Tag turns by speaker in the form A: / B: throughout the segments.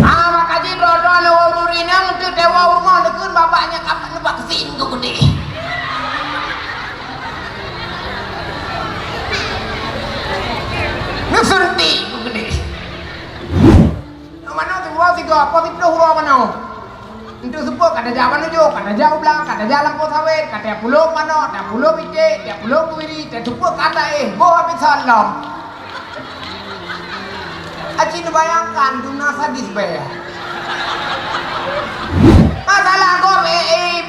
A: Maka jibrodo ada wawurina untuk dewa rumah dekun bapaknya kapan nebak kesini tuh gede. Ngesunti tuh gede. Mana tuh gua sih gua positif huruf mana? Untuk sebuah kata jawaban ujuk, kata jauh belang, kata jalan pos sawit, kata pulau mana, kata pulau pite, kata pulau kuiri, kata sebuah kata gua habis salam. Acin bayangkan dunia sadis bayar. Masalah kau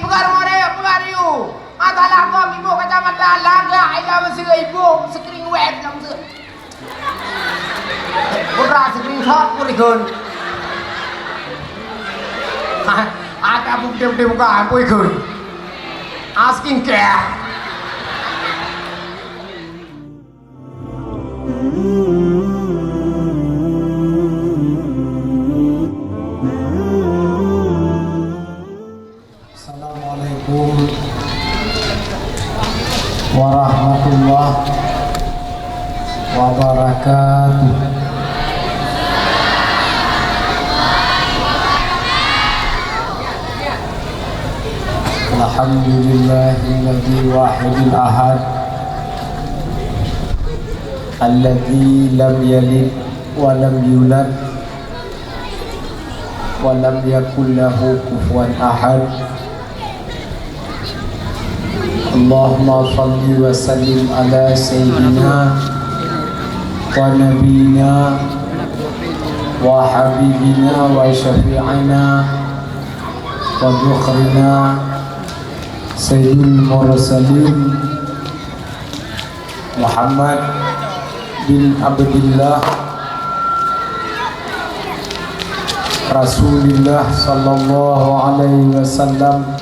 A: pegar more pegar you. Masalah kau ibu kacamata laga, ida masih ibu screen web langsung. Beras screenshot purigun. Ada bukti bukan purigun. Asking care.
B: Assalamualaikum warahmatullahi wabarakatuh. Alhamdulillahilladzi wahidil ahad alladzi lam yalid wa lam yulad wa lam yakul lahu kufuwan ahad. Allahumma salli wa sallim ala sayyidina wa nabiyina wa habibina wa syafi'ina wa dukhrina sayyidul mursalin Muhammad bin Abdillah Rasulullah sallallahu alaihi wasallam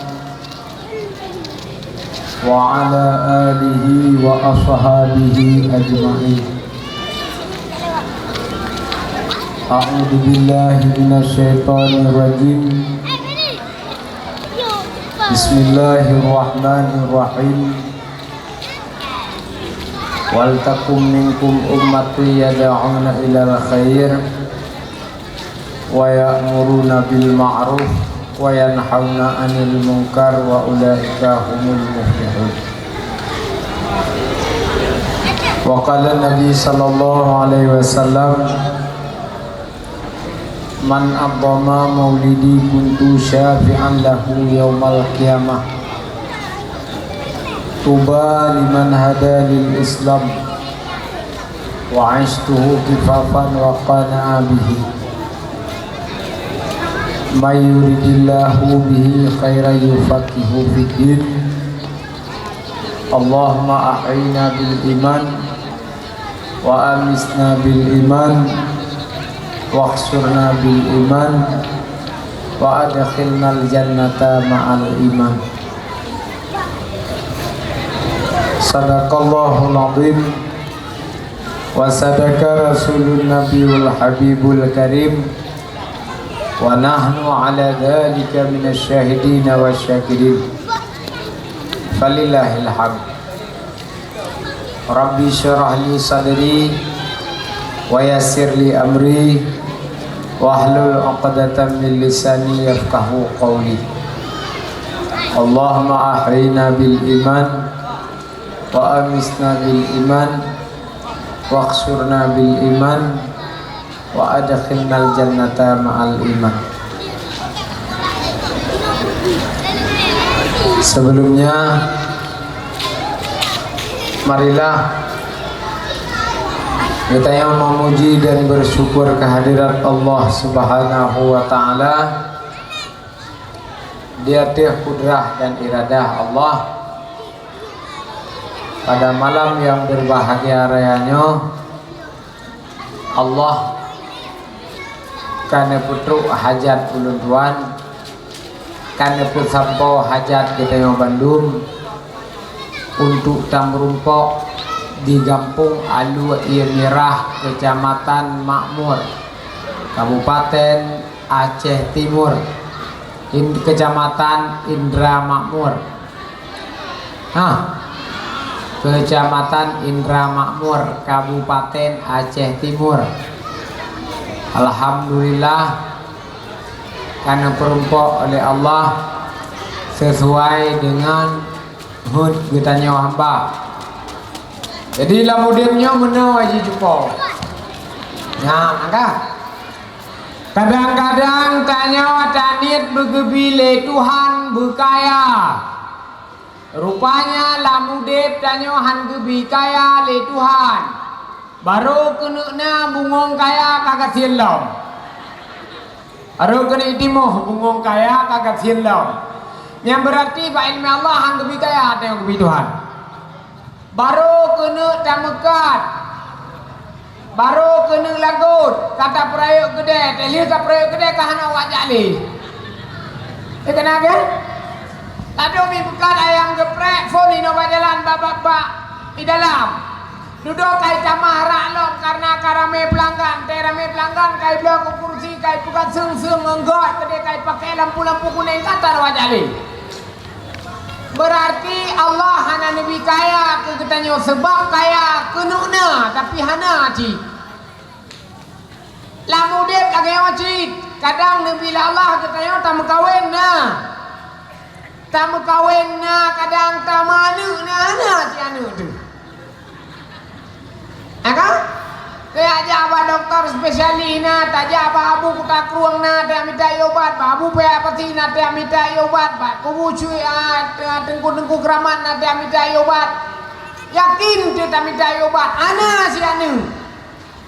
B: wa ala alihi wa ashabihi ajma'in. A'udzu billahi minasy syaithanir rajim. Bismillahirrahmanirrahim. Wal takum minkum ummatun yad'una ilal khair wa ya'muruna bil ma'ruf wa yanhauna 'anil munkar wa ulaika humul muflihun. Wa qala Nabi sallallahu alaihi wasallam, man addama maulidi kuntu syafi'an lahu yaumal qiyamah. Tuba liman hada lil islam wa 'ishtuhu kifafan wa qana'a bihi. May yuridillahu bihi khairan yufaqihu fiddin. Allahumma ahyina bil iman wa amisna bil iman wa khsurna bil iman wa adkhilnal jannata ma'al iman. Sadaqallahul azim wa sadaqa rasulun nabiyul habibul karim wa nahnu ala dhalika minasy syahidin wasyakirin. Falillahil hamd. Rabbi syrah li sadri wa yassir li amri wahlul 'uqdatam min lisani yafqahu qawli. Allahumma ahyina bil iman wa amisna bil iman wa khsurna bil iman wa adkhilnal jannata ma'al iman. Sebelumnya marilah kita yang memuji dan bersyukur kehadirat Allah Subhanahu wa taala. Dia teh kudrah dan iradah Allah pada malam yang berbahagia rayanya. Allah kana putruk hajat ulun tuan, kana pusampau hajat kita yang Bandung untuk tamrumpok di Gampung Alu Mirah, Kecamatan Makmur, Kabupaten Aceh Timur, Kecamatan Indra Makmur. Kecamatan Indra Makmur, Kabupaten Aceh Timur. Alhamdulillah karena perumpok oleh Allah sesuai dengan hud getanya hamba. Jadi lamudinnya mana wajib jumpa. Nah, angka. Kadang-kadang tanya tanit bergebile Tuhan berkaya. Rupanya lamudip tanya han gebi kaya le Tuhan. Baru kena bungong kaya kagak silam. Baru kena itimuh bungong kaya kagak silam. Yang berarti pak ilmi Allah han gebi kaya tanya gebi Tuhan. Baru kena tamekat. Baru kena lagut kata perayuk gede teli kata perayuk gede kahana wajak li kena kan tadi mi bekat ayam geprek phone ino jalan babak di dalam duduk kai camah raklom karena karame pelanggan terame pelanggan kai blok kursi kai bukan seung enggot gede kai pakai lampu-lampu kuning kata wajak li berarti Allah hana nabi kaya ke katanya sebab kaya kenuna tapi hana ci lamudip lagi wajib kadang nabi Allah katanya tak kawin kadang tak manu hana ci anu tu kan kayak aja apa dokter spesialis tak aja apa abu kutak ruang dia minta obat abu pe apa sih dia minta obat kubu cuy tengku keramat dia minta obat yakin dia tak minta obat ana si anu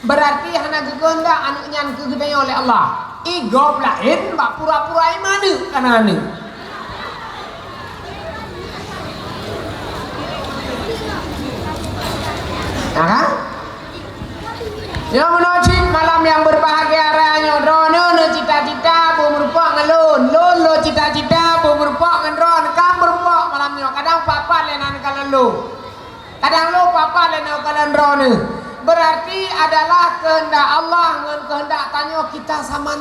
B: berarti hana gegenda anu nyan kegedanya oleh Allah igob lain bak pura-pura mana kana anu kan yang menocit malam yang berbahagia raya rono cita-cita bermerupak ngelun lo cita-cita bermerupak ngeron kam bermerupak malamnya kadang papa lenan kalian lo kadang lo papa lenan kalian rono berarti adalah kehendak Allah dengan kehendak tanya kita sama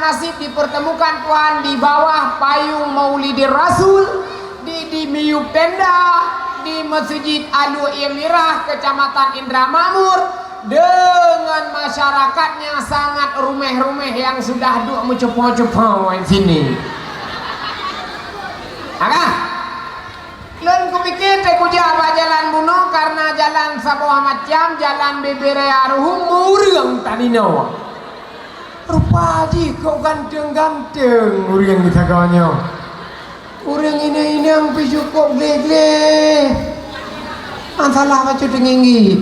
B: nasib dipertemukan Tuhan di bawah payung Maulidir Rasul di miyub tenda di Masjid Al-Imirah Kecamatan Indramayu dengan masyarakatnya sangat rumeh-rumeh yang sudah duk mencepo-cepo di sini. Agak Lain kupikir teh kujawa jalan bunuh karena jalan sabuah macam jalan beberea ruhum murang tadi nawa. Rupa di kau ganteng-ganteng murang kita kawannya. Urang ini yang cukup gle-gle. Masalah macam tinggi.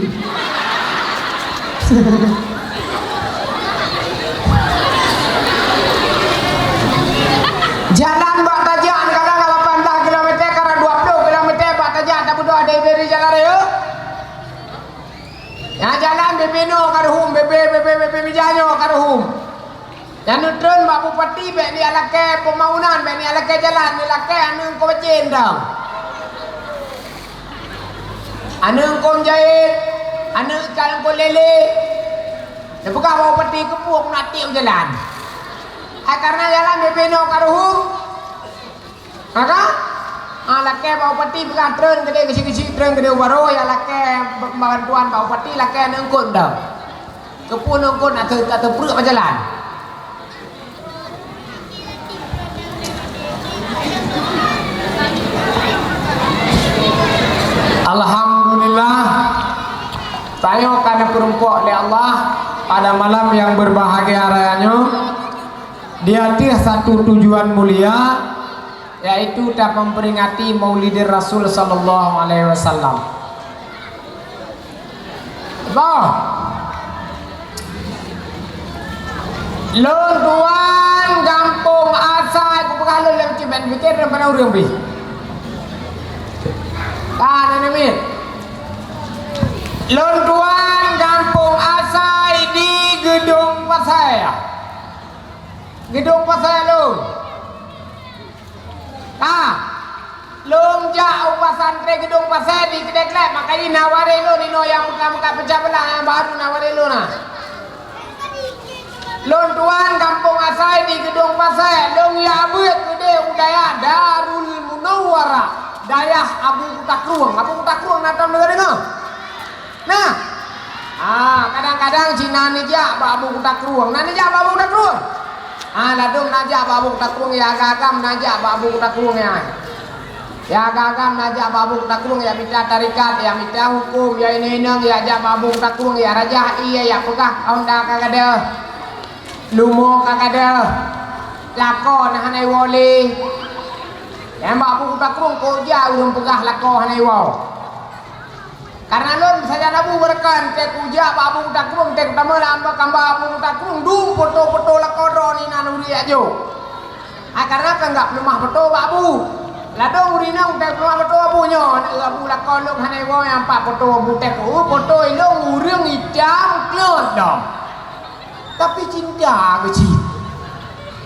B: Jalan Mbak Tajaan kadang 18 km karena 20 km Mbak Tajaan tak butuh ada dari jalan raya. Ya jalan bebeno karuhum bebe mijanyo karuhum. Yang nutron Mbak Bupati bek ni alake pemaunan bek ni alake jalan ni alake anu ko becen dah. Anu ko jahit, anu ikan ko lele. Dah buka Mbak Bupati kepuk nak tiup jalan. Karena jalan bebeno karuhum. Maka alake Mbak Bupati buka tren gede kecil-kecil tren gede baro ya alake bantuan Mbak Bupati lake anu ko dah. Kepun ko nak terpuruk jalan. Alhamdulillah tayo kana perumpok oleh Allah pada malam yang berbahagia rayanya di hati satu tujuan mulia yaitu tak memperingati Maulidir Rasul sallallahu alaihi wasallam. Lon tuan kampung asal ku pekalon lem ciben pikir pada urang bi. Kan Amin. Lontuan kampung asai di gedung pasai. Gedung pasai lo. Lom jauh pasantren gedung pasai di kedek lek makanya nawari lo nino yang muka-muka pecah belah yang baru nawari lo nah. Lontuan kampung asai di gedung pasai dong ya buat gede udaya Darul Munawwarah. Dayah Abu Kutakruang nonton negara dengar. Nah, Kadang-kadang Cina ni ja babu kutak ruang. Nani ja babu kutak ruang. Ladung naja babu kutak ruang ya agam naja babu kutak ruang ya. Ya agam naja babu kutak ruang ya minta tarikat ya minta hukum ya ini ya ja babu kutak ruang ya raja iya ya pegah onda kagada. Lumo kagada. Lakon hanai wali. Ya babu kutak ruang ko ja urang pegah lakon hanai wau. Karena lon saja nabu berkan te kuja babu tak kurung te utama lamba kamba babu tak kurung dum foto-foto la kodro ni nanuri ajo. Karena kan enggak lemah foto babu. Ladong urina te lemah foto babu nyo babu la kolong hanai wo yang pak foto babu te ku foto ilong urang idam klot dong. Tapi cinta ke ci.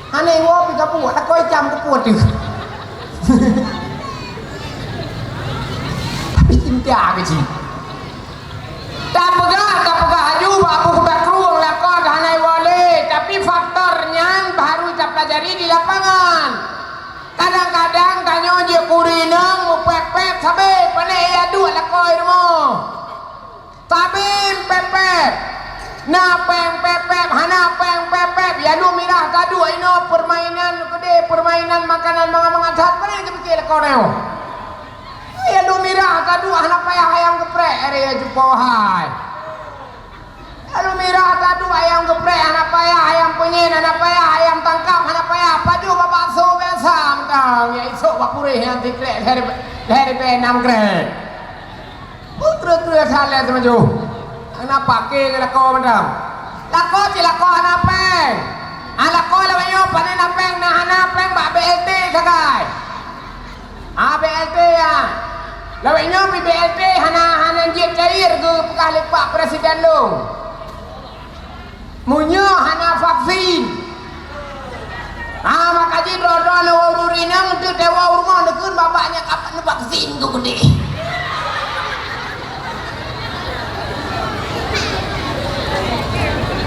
B: Hanai wo pi kapu la koi jam ke puat tu. Tapi cinta ke ci. Tak pegah aju babu kutak ruang lakon hanai wale tapi faktornya baru kita pelajari di lapangan. Kadang-kadang tanyo je kurinang mu pepet sabe pane ya dua lakoi mo. Sabe pepet. Na peng pepet hana peng pepet ya lu mirah kadu ino permainan gede permainan makanan mangan-mangan pane ke lakoneo. Ya lu mirah kadu anak payah ayam geprek area jupohai. Lu mirah kadu ayam geprek anak payah ayam penyen anak payah ayam tangkap anak payah padu bapak so biasa mentang ya isok bakure yang dikrek dari penam krek. Putra-putra salah semaju. Anak pakai lako mentang. Lako ci lako anak peng. Lako lawanyo panen apeng nah anak peng bak BLT sakai. BLT ya. Lawaknya BLT hana jet cair ke pekah lepak presiden lu. Munyo hana vaksin. Makaji dodo na ururina untuk dewa rumah dekun bapaknya kapan vaksin tu gede.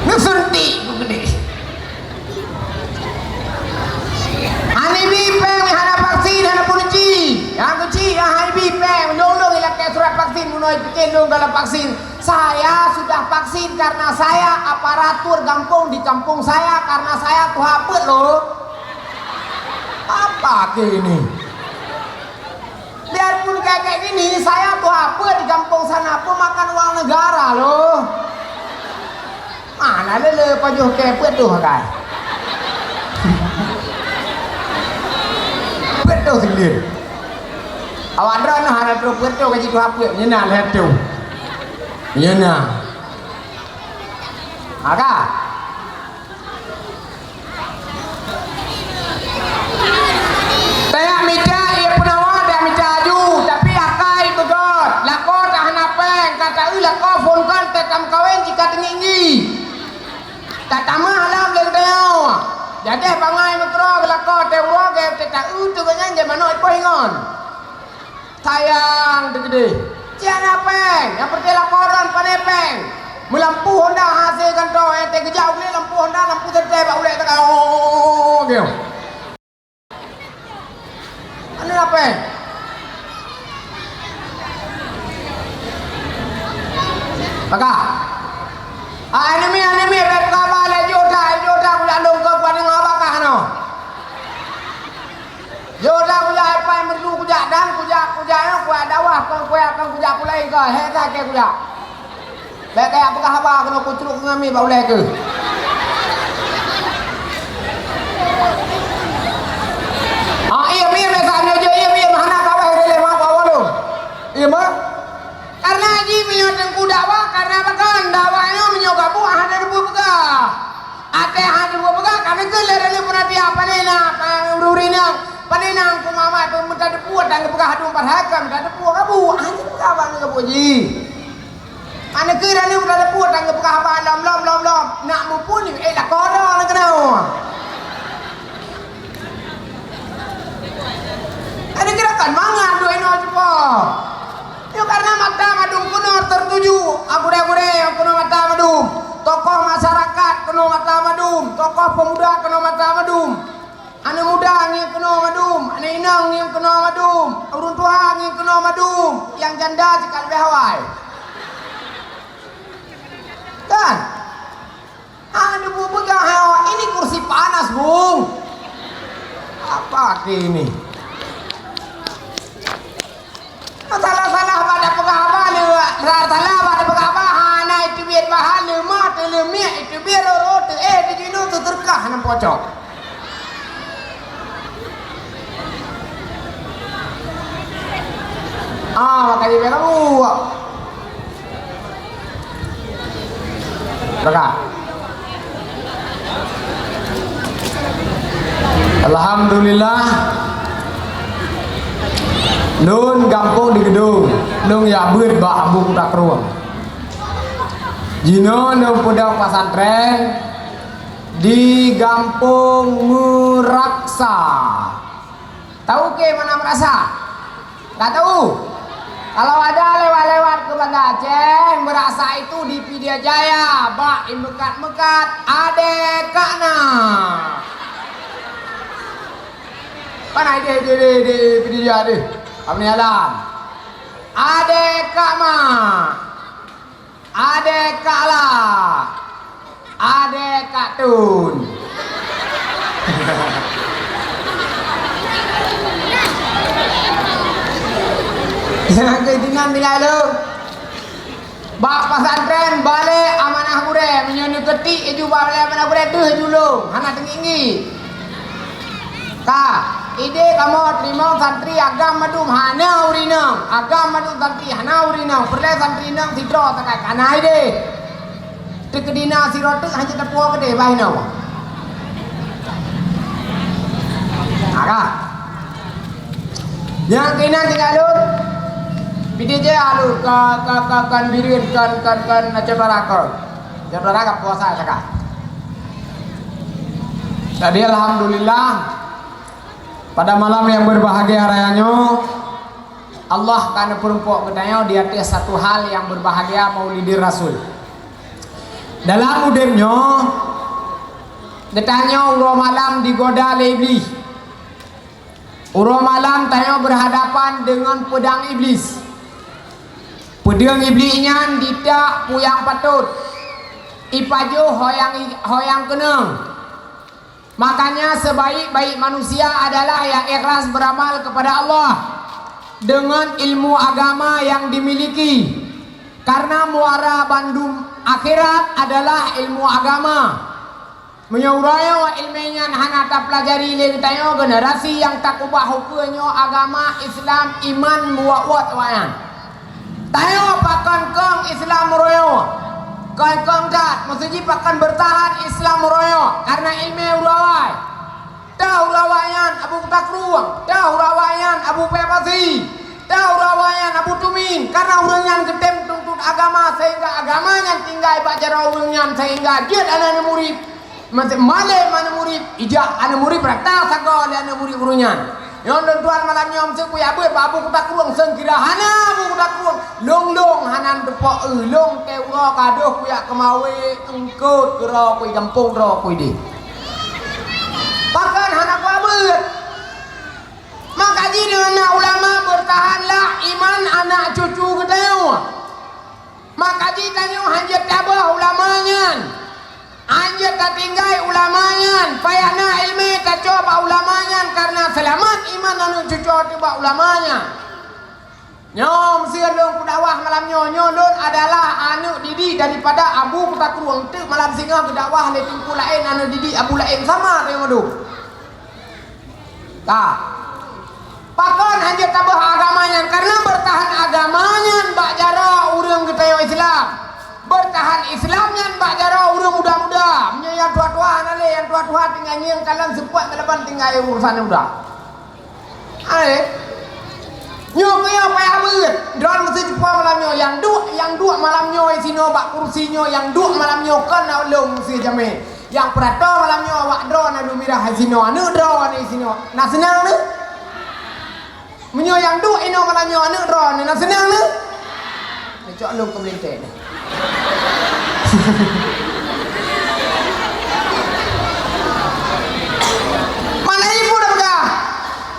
B: Nusunti tu gede. Ani bipeng hana vaksin hana punci. Yang kecil yang hai bipeng long ilang kayak surat vaksin munoi bikin dong dalam vaksin. Saya sudah vaksin karena saya aparatur kampung di kampung saya karena saya tuh hapet loh. Apa ke ini? Biarpun kayak gini saya tuh hapet di kampung sana pun makan uang negara loh. Mana lele pajuh kepet tuh kai. Betul sendiri. Awak dah nak ada terus betul kaji tu apa? Ni nak lihat tu. Ya nak. Aga. Saya minta ia penawa dah minta aju tapi akai begot. Lako dah napeng kata lako phone kan tetam kawin jika tinggi. Tak tamah alam leng teo. Jadi pangai metro lako teo ke tetak tu kan je manoi poingon. Sayang gede. Cian peng, yang pergi laporan panepeng. Melampu Honda hasilkan tu, yang terkejauh ni lampu Honda, lampu terteh, bak ulek tak dia. Mana apa? Maka, anime, berapa balik jodoh kuda longkar kuda ngabakah no. Jodoh kuda apa yang merdu kuda dan kuda kuda dawah kuda kuda ke, heta ke kuda. Baik kayak apakah apa kena kucuruk ngami bau lek ke. Iya mesaknya je iya mana kawah rele mah bawa lu. Iya mah. Karena haji menyoteng kuda wah karena makan dawanya menyogabu ada debu begah. Ate ada debu begah karena kelerele perhati apa nena ururina. Panenang ku mama tu minta depu dan begah hadu empat hakam dan depu kabu haji kawan kabu ji. Ane kira ni udah depu dan begah apa lom nak mumpuni lah kodo nak kenal. Ada gerakan mangan dua ino cepo. Yo karena mata madum kuno tertuju. Agure kuno mata madum. Tokoh masyarakat kuno mata madum. Tokoh pemuda kuno mata madum. Ane muda ngi kuno madum. Ane inang ngi kuno madum. Urun tua ngi kuno madum. Yang janda cikal behawai.
A: kan? Aduh bu pegang hewa. Ini kursi panas bung. Apa ini? Salah-salah pada pegawai le, salah pada pegawai. Hana itu biar bahan le, mat le, miak itu biar rot. Di sini tu terkah nam pocok. Makanya biar kamu. Berkah. Alhamdulillah. Nun gampung di gedung, nung ya beut ba abu kuda keruang. Jino nung pudak pesantren di Gampung Meraksa. Tahu ke mana Merasa? Gak tahu. Kalau ada lewat-lewat ke Banda Aceh, Merasa itu di Pidijaya Jaya, bak mekat-mekat ade kakna. Mana ide di Pidijaya deh? Apa ni alam? Ade kak ma, ade kak la, ade kak tun. Yang keinginan tinggal lu. Bak pesantren balik amanah gure, menyonu ketik itu balik amanah gure tu julung, hana tinggi. Ta. Ide kamu terima santri agam madum hana urinang, agam madum santri hana urinang, perle santri nang sidro takai kana ide. Tekedina sirotu hanya tepua kede bahina. Aga. Yang kena tinggalun PDJ alur kan birin kan ceparakor. Ceparakor puasa saka. Jadi alhamdulillah pada malam yang berbahagia rayanya Allah karena perempuan kedanya di atas satu hal yang berbahagia Maulidir Rasul. Dalam udemnya ditanya urah malam digoda oleh iblis. Urah malam tanya berhadapan dengan pedang iblis. Pedang iblisnya tidak puyang patut. Ipaju hoyang kenang. Makanya sebaik-baik manusia adalah yang ikhlas beramal kepada Allah dengan ilmu agama yang dimiliki. Karena muara bandung akhirat adalah ilmu agama. Menyuraya wa ilminya hana tak pelajari lengtayo generasi yang tak ubah hukumnya agama Islam iman muawat wayan. Tayo pakan kong Islam royo. Kau kat, maksudnya pakan bertahan Islam royo karena ilmu urawai. Tahu urawayan Abu Takruang, tahu urawayan Abu Pepasi, tahu urawayan Abu Tumin karena urangnya ketem tuntut agama sehingga agamanya tinggal baca urangnya sehingga dia anak murid masih male mana murid ijak anak murid praktek sago anak murid urangnya. Yang tuan malam nyom seku ya Abu Takruang sengkira hana Abu Takruang long hanan depok long ke uro kadoh kuya kemawe engkut kero kui kampung ro kui di bahkan hana ku abet maka jadi anak ulama bertahanlah iman anak cucu ketemu maka jadi tanya hanjat tabah ulamanya anjir tak tinggal ulamanya payahna ilmi tak coba ulamanya karena selamat iman anu cucu tiba ulamanya nyom sialung kudawah malam nyolun adalah anu didi daripada Abu Takruang tu malam singa kudawah le tingku lain anu didi Abu lain sama tengok tu tak pakon anjir tabah agamanya karena bertahan agamanya bak jara urang ketayo Islam bertahan Islamnya mbak jara urang muda-muda yang tua-tua nale yang tua-tua tinggal yang kalian sepuat delapan tinggal urusan udah nyoknya apa ya ber drone mesti cepat malamnya yang dua malamnya isino bak kursinya yang dua malamnya kan ulung mesti jame yang perato malamnya wak drone adu mirah isino anu drone isino nah senang ne menyo yang dua ino malamnya anu drone nah senang ne cok lu ke melintir mana ibu dah dah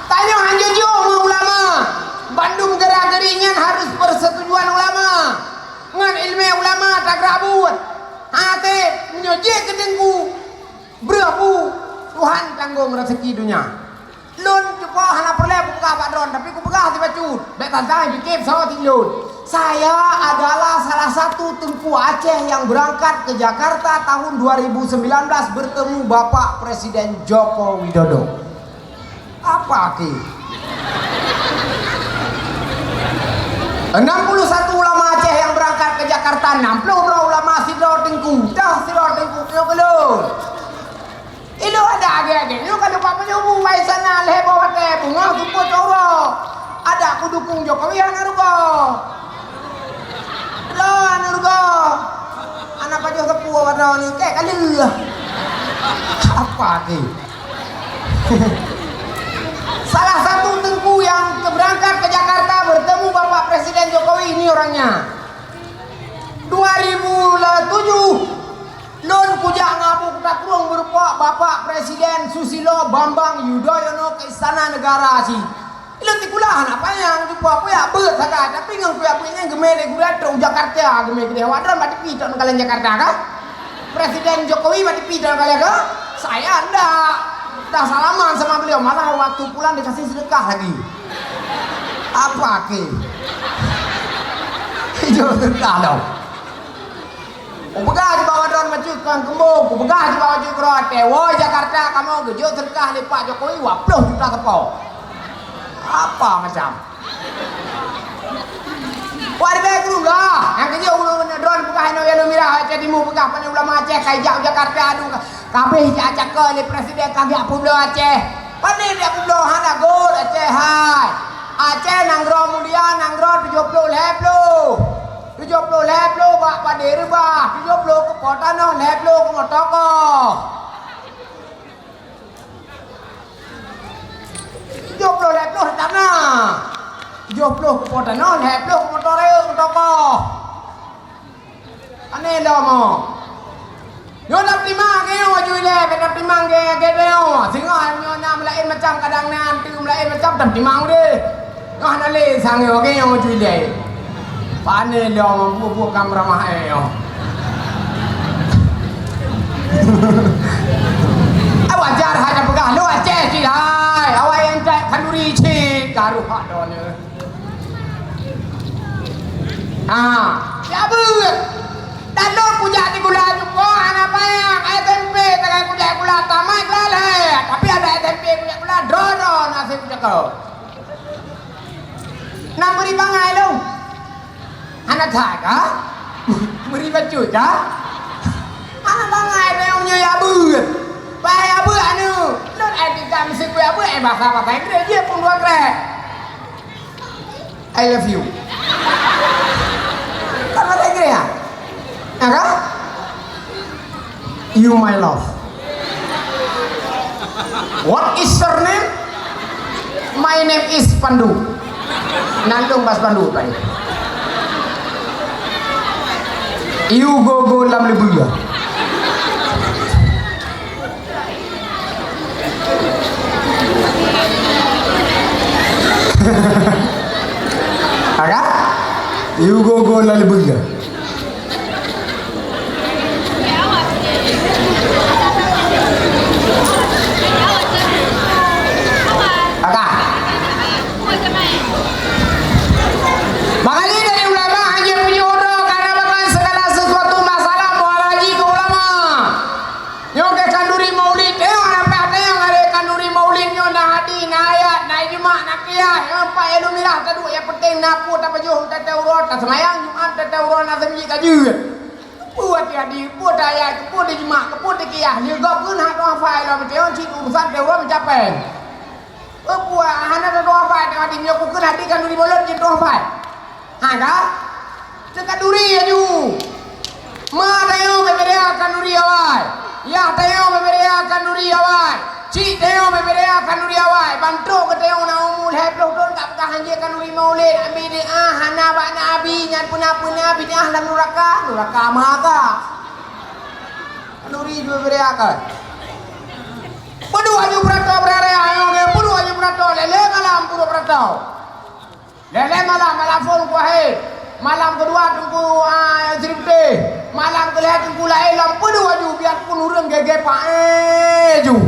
A: tanya hanjojo ulama Bandung gerak-geringan harus persetujuan ulama ngan ilmu ulama tak rabut berabu Tuhan tanggung rezeki dunia. Lun cukup hana perle buka Pak Dron, tapi ku pegang tiba cut. Bek tantang bikin sawo tilun. Saya adalah salah satu tengku Aceh yang berangkat ke Jakarta tahun 2019 bertemu Bapak Presiden Joko Widodo. Apa ki? 61 ulama Aceh yang berangkat ke Jakarta, 60 ulama Sidor Tengku. Dah Sidor Tengku kyo kelun. Ilo ada age-age. Ilo kan lupa penyubu mai sana lebo wate bunga tupo coro. Ada aku dukung Jokowi anarugo. Lo anarugo. Anak pajo tepu wate ni kayak kali. Apa ki? Salah satu tengku yang berangkat ke Jakarta bertemu Bapak Presiden Jokowi, ini orangnya. 2007 Lun kujak ngabuk tak kurung berupa Bapak Presiden Susilo Bambang Yudhoyono ke Istana Negara si. Ilu tikulah apa yang jumpa aku ya bet saja, tapi ngang kuya punya gemede gula trong Jakarta gemede dia wadran mati piton kalian Jakarta kan? Presiden Jokowi mati piton kalian kan? Saya ndak. Dah salaman sama beliau, malah waktu pulang dikasih sedekah lagi. Apa ke? Hijau sedekah dong. Ubegah di bawah daun macukan kembung, ubegah di bawah cukup woi Jakarta kamu gejok sedekah di Pak Jokowi 20 juta tepau. Apa macam? Wah di baik dulu lah. Yang kejauh ulun drone buka hino yelo mirah Aceh Timur buka pan ulama Aceh kajak Jakarta aduh. Kabeh ajak ke ni presiden kagak pulau Aceh. Pandai dia pulau hana gol Aceh hai. Aceh nanggro mulia nanggro 70 leplo. 70 leplo bak pada rebah. 70 ke potano leplo ke motoko. 70 leplo tanah. 70 ke potano leplo ke motore motoko. Aneh dah mo. Yo nak timang ke yo juile nak timang ke yo. Singa yo nam lain macam kadang nanti lain macam tam timang de. Yo nale sang yo ke yo juile. Pane lo mampu kamera mah yo. Wajar hanya pegah lo Aceh si hai. Awak yang cak kanduri cik garuh hak done. Ya bet. Dan lo puja di gula juga anak bayang tempe tegai puja gula tamai lale tapi ada tempe puja gula dodo nasi puja kau nak beri bangai lo anak jaga beri baju kah anak bangai lo yang nyoy abut bayar abut anu lo etika mesti kue abut bahasa Inggris dia pun dua krek I love you kan bahasa Inggris ya kan? You my love. What is your name? My name is Pandu. Nandung Bas Pandu tadi. You go lam lebuya. Agak? You go lam lebuya. Makanya dari ulama hanya menyuruh karena bahkan segala sesuatu masalah muaraji ke ulama. Yang ke kanduri maulid, apa yang ada kanduri maulid yang nak hadi, nak ayat, nak jumat, nak qiyah, yang apa yang lu mirah tadu yang penting nak pun tak pejuh, tak taurat, tak semayang jumat, tak taurat, nak semji kaji. Buat hadi, buat ayat, buat jumat, buat qiyah, ni gap pun hak doa fai lah macam cik urusan taurat mencapai. Buat hana doa fai, tengah di aku kena hadi kanduri maulid je doa fai. Kah? Dekat duri aju. Ma tayo beberea kanduri awai. Ya tayo beberea kanduri awai. Cik tayo beberea kanduri awai. Bantu ke tayo na umul hebloh don tak pekah hanje kanduri maulid. Ambil dia hana bak nabi nyan pun nabi ni dalam neraka maka. Kanduri beberea kan. Pudu aju prato berare ayo ke pudu aju prato lele malam pudu prato. Lele malam phone ko hai Malam kedua tunggu Sri Putih. Malam kelihatan tunggu lain lampu dua ju biarpun urang gege pae ju.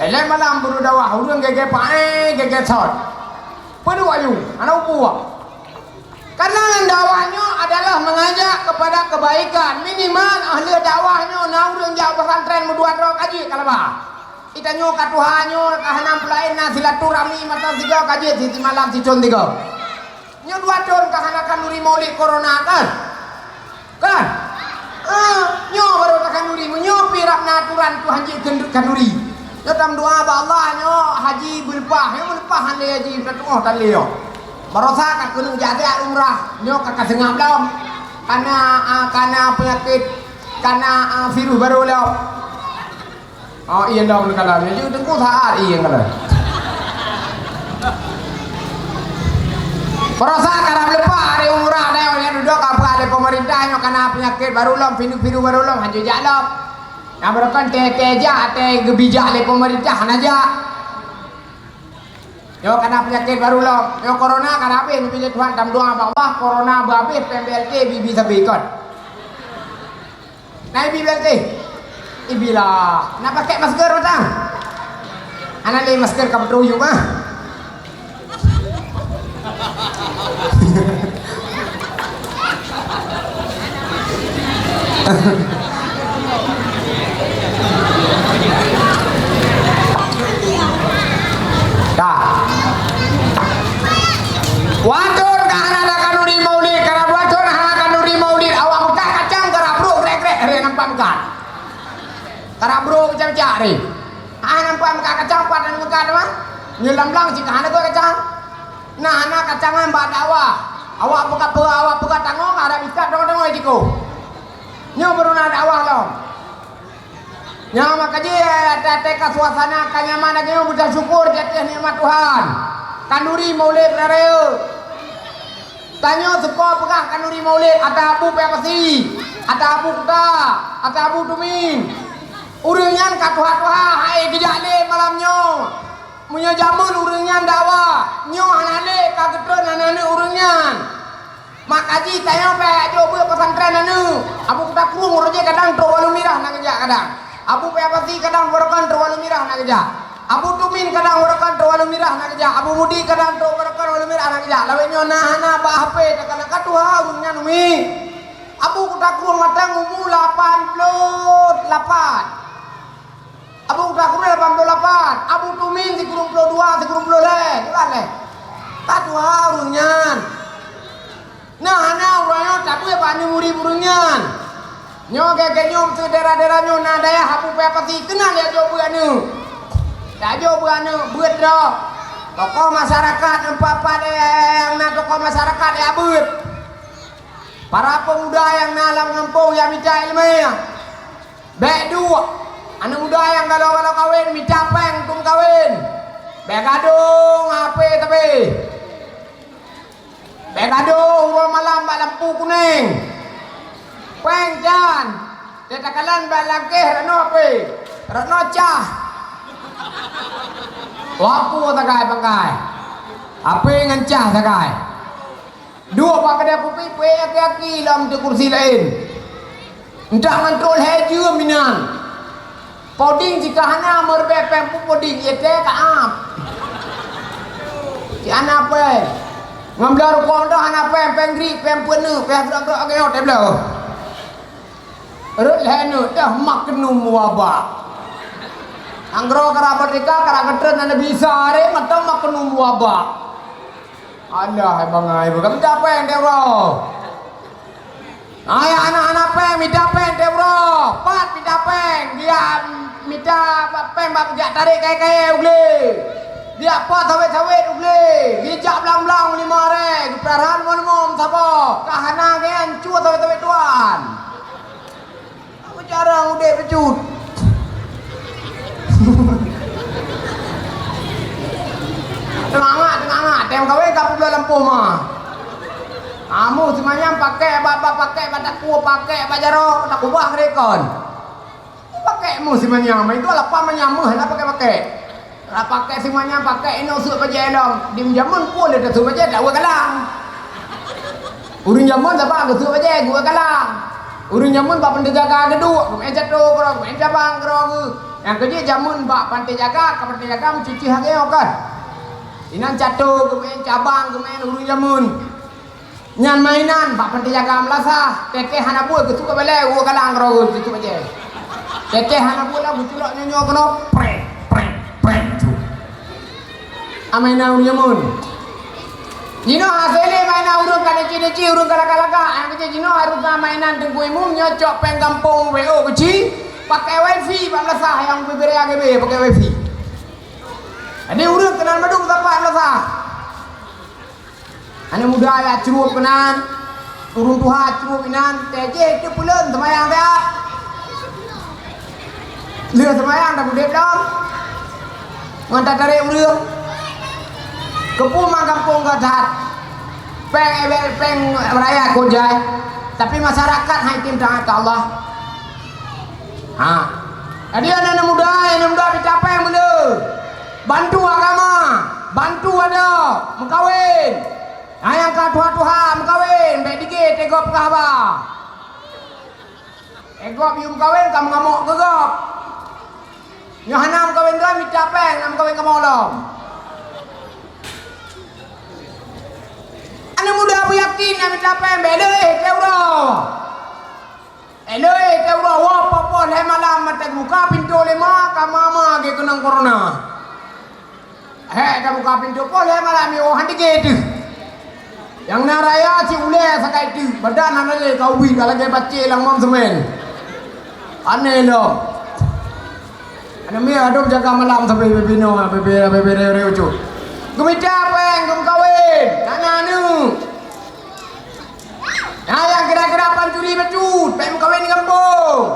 A: Eleh malam baru dawah urang gege pae gege sot. Pedua ju anak upu. Karena dakwahnya adalah mengajak kepada kebaikan. Minimal ahli dakwahnya na urang jauh pesantren medua dro kaji kalaba. Itanyo katuhanyo kahanam pelain na silaturahmi mata tiga kaji sisi malam si con tiga. Nyo dua don kahanakan nuri maulid corona kan? Kan? Nyo baru kanuri nyo pirap naturan tu haji kanuri. Nyo tam doa ba Allah nyo haji berpah, nyo berpah han le haji tatuh tan leo. Barosa kat gunung Jati umrah, nyo kakak sengap dalam. Karena penyakit, karena virus baru leo. Oh iya dong kalau nyo tengku saat iya kalau. Barosa karena lepas hari umrah dah yang duduk apa ada pemerintahnya karena penyakit baru lom, virus baru lom, hancur jalan. Yang berkan teja, gebijak le pemerintah aja. Yo karena penyakit baru lom, yo corona karena apa? Ini pilih Tuhan dalam doa Allah corona babe PMBLT bibi sabikot. Nah BBLT, ibilah. Nak pakai masker datang? Anak le masker kamu teruyuk mah. Wadon kahana kanuri maulid karena wadon hana kanuri maulid awak muka kacang karabruk rek hari nampak muka karabruk cak re nampak muka kacang padan muka mah nyelam lang jika hana gua kacang nah hana kacangan mbak dakwah awak buka tanggung ada bisa dong jiko nyo baru na dakwah lo nya makanya teka suasana kanyaman lagi mudah syukur jatuh nikmat Tuhan kanuri maulid rareo tanyo sekolah pegah kanuri maulid ada abu pepasi ada abu kuta ada abu tumin uringan katuha-tuha hai gejale malamnya punya jamun uringan dakwah nyo anane kagetun anane uringan makaji tanyo pe coba pesantren anu abu kuta kurung uroje kadang terwalu mirah nak kerja kadang abu pepasi kadang borokan terwalu mirah nak kerja Abu Tumin kadang warakan terwalu mirah nak kerja. Abu Mudi kadang warakan terwalu mirah nak kerja. Lawenya nahana bahape takkan katuha urungnya numi. Abu kuda kurung matang umur 88. Abu kuda kurung 88. Abu Tumin si kurung 22, si kurung 20 le. Jelas le. Katuha urungnya. Nahana urungnya tapi pani muri urungnya. Nyo gege nyom sedera-dera nyo nadaya hapu pepati kenal ya jobu anu. Dajo buanu buat dah. Tokoh masyarakat empat yang na tokoh masyarakat ya buat. Para pemuda yang nalam ngampung yang minta ilmu ya. Baik dua. Anak muda yang kalau kawin minta peng tum kawin. Baik gadung apa tapi. Baik gadung ruang malam bak lampu kuning. Peng jan. Tetakalan bak langkeh rano apa? Rano cah. Wapu takai bangkai. Apa yang ngancah takai? Dua pak kedai kopi pe aki dalam tu kursi lain. Entah kontrol haji minan. Poding jika hana merbe pempu poding ete kaap. Si ana pe. Ngambil kondo hana pengri pempenu pemblok agak teblo. Rut lenu dah maknum wabah. Anggro kerabat mereka keragatren anda bisa re matang makan wabah. Allah bang ai bukan apa yang debro. Ay anak-anak peng minta peng debro. Pat minta peng dia minta peng bab jak tarik kai ugle. Dia pat sawit ugle. Dia belang-belang 5 re. Perahan mon sapa. Kahana gen cu sawit tuan. Apa cara ude pecut. Tenang, tem kawin kapu belah lampu mah. Kamu semuanya pakai bapak pakai bataku pakai bajaro tak ubah rekon. Pakai mu semuanya, itu apa menyamuh nak pakai. Lah pakai semuanya pakai ini usuk baja elong. Di jamun pun ada tu baja dak kalang. Urun jamun siapa ke tu aja gua kalang. Urun jamun pak penjaga geduk, main jatuh kerong, main cabang kerong. Yang kerja jamun pak pantai jaga mencuci hake kan. Inan jatuh ke main cabang ke main urun jamun. Nyan mainan pak pantai jaga melasa, teke hanabu ke tu balik gua kalang kerong tu aja. Teke hanabu lah buculok nyonyo kena preng tu. Amainan urun jamun. Jino hasilnya mainan urung kada cici urung kada kalaka. Yang kecil jino harus mainan tengku imum nyocok peng kampung WO kecil pakai wifi 14 yang bebere AGB pakai wifi. Ini urung kenal madung apa 14. Ane muda ya cerup kenan urung tuha cerup inan teje itu pulen semayang dia. Lihat semayang dah budek dong. Ngantar tarik urung. Kepuma kampung gadat peng raya kojai tapi masyarakat hai tim taat ke Allah jadi anak muda dicapai benda bantu agama bantu ada mengkawin yang ke tuha mengkawin baik dikit tegop kahba tegop yum kawin kamu ngamuk gegop nyohanam kawin dah dicapai ngam kawin kamu long. Anak muda aku yakin nak minta apa yang belai keuro wah popo le malam mata buka pintu lema kamama ke kenang corona dah buka pintu po le malam yo handi gitu yang naraya si ule sakai tu badan anale kau wi kalau dia baca lang mam semen aneh lo ana mi adom jaga malam sampai bebino bebe reucu gumita peng gum kawin nanu yang kira-kira pancuri becut peng kawin kampung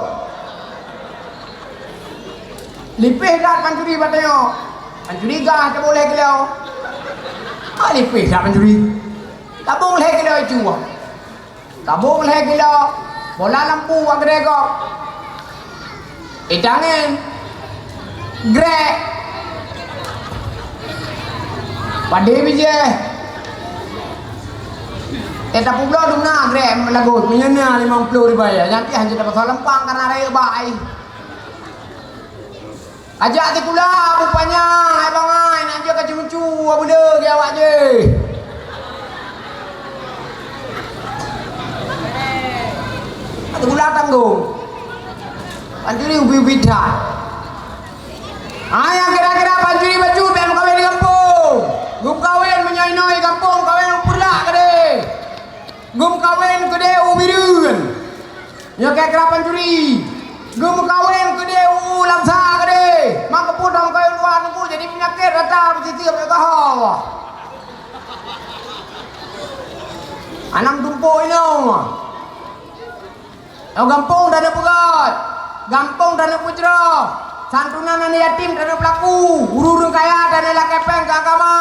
A: lipih dah pancuri bateo pancuri gah tak boleh kelao lipih dah pancuri tak boleh kelao itu tak boleh kelao bola lampu agregok idangin grek pada bije tak pula dumna grem lagu menyena 50 dibayar nanti hanya dapat lempang karena raya baik ajak ti kula rupanya hai bangai nak je kacu-kacu benda ke awak je ati kula tanggung pancuri ubi-ubi dah yang kira-kira pancuri baju pem kawin di kampung gum kawin menyainoi kampung kawin pulak kade gum kawin kede ubirun ya kira-kira pancuri gum kawin kede lamsa kede mak kepudang kawin luar nunggu jadi penyakit rata positif mereka hawa anam tumpuk ini gampung dana pegat gampung dana putra santunan dana yatim dana pelaku ururung kaya dana lakepeng ke agama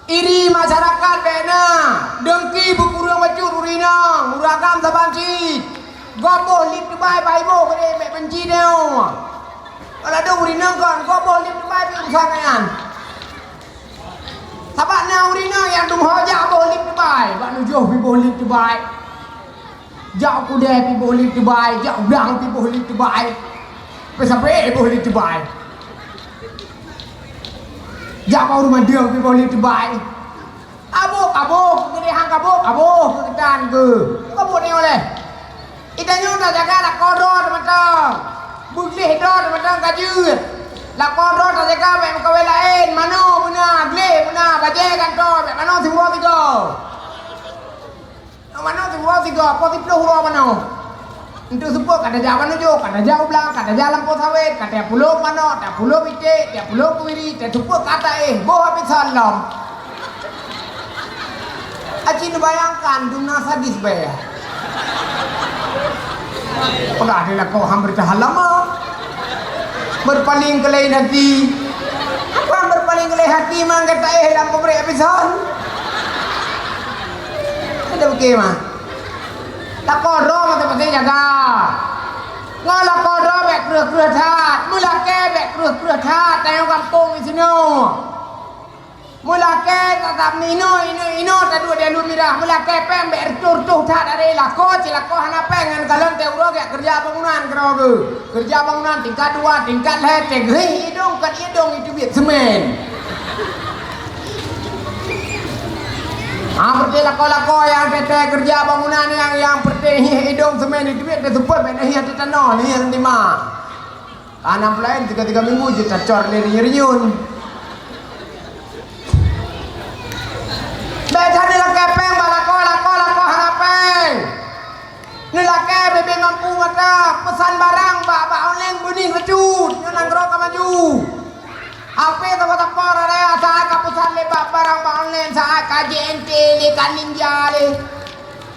A: iri masyarakat bena dengki bukurang bacur urina muragam sabanci goboh lip dubai baibo kede mek benci deo kalau ada urina kan goboh lip dubai pi usahakan sabakna urina yang dum hoja boh lip dubai bak nujuh pi boh lip dubai jak kude pi boh lip dubai jak udang pi boh lip dubai pe sampai boh lip dubai jak mau rumah dia pi boh lip dubai abuk gede hang abuk ketan ke kabuk ni oleh itanyo tak jaga la kodor matang buglih dor matang kajut la kodor tak jaga mek kawin lain mano puna glih puna baje kantor mek mano timbo tiga mano timbo tiga posiplo huro mano untuk support kada jawan nuju kada jauh belang kada jalan po sawit kada pulau mano tak pulau bite tak pulau kuiri tak support kata boh habis salam Acin bayangkan dunia sadis bayar. Udah adalah kau hampir lama berpaling ke lain hati. Apa berpaling ke lain hati mang kata dalam pemberi episode. Ada bagaimana? Tak kodoh mata pasti jaga. Ngalah kodoh bek kerah tat, mulake bek kerah tat. Tayang kampung di sini. Mula ke tatap ino tadu dia lu mirah mula ke pem ber tur tak dari lako cilako hana pengen kalon te uro ke kerja bangunan keroge kerja bangunan tingkat 2 tingkat heteng hei hidung kan hidung itu biar semen seperti lako yang tete kerja bangunan yang seperti hidung semen itu biar super ben hiat tanah ni yang lima tanam lain 3 minggu je cacor nyeriun Beca ni laki peng balako harapeng. Ni laki bebe mampu mata pesan barang ba online buning recut nang rok maju. Apa tapa raya saat kapusan le barang ba online saat KJNT le kan ninja le.